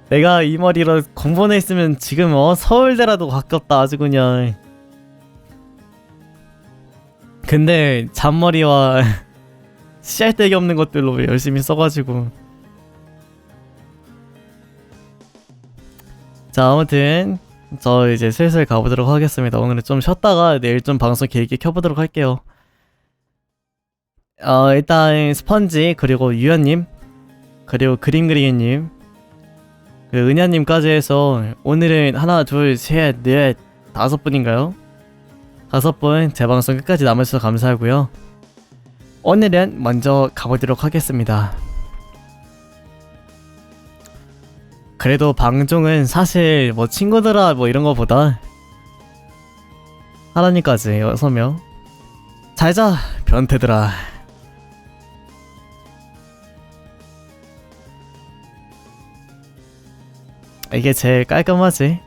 내가 이 머리로 공부나 했으면 지금 서울대라도 가깝다 아주 그냥. 근데 잔머리와 씨알데기 없는 것들로 열심히 써가지고. 자, 아무튼 저 이제 슬슬 가보도록 하겠습니다. 오늘은 좀 쉬었다가 내일 좀 방송 길게 켜보도록 할게요. 일단 스펀지, 그리고 유현님, 그리고 그림그리기님, 그리고 은야님까지 해서 오늘은 하나, 둘, 셋, 넷, 5분인가요? 5분 제 방송 끝까지 남아주셔서 감사하고요. 오늘은 먼저 가보도록 하겠습니다. 그래도 방종은 사실 뭐 친구들아 뭐 이런 거보다 하라니까지 6명. 잘자 변태들아. 이게 제일 깔끔하지.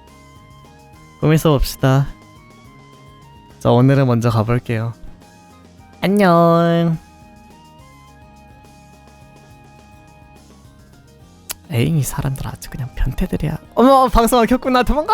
꿈을 써봅시다. 자, 오늘은 먼저 가볼게요. 안녕. 에이, 이 사람들 아주 그냥 변태들이야. 어머, 방송을 켰구나. 도망가.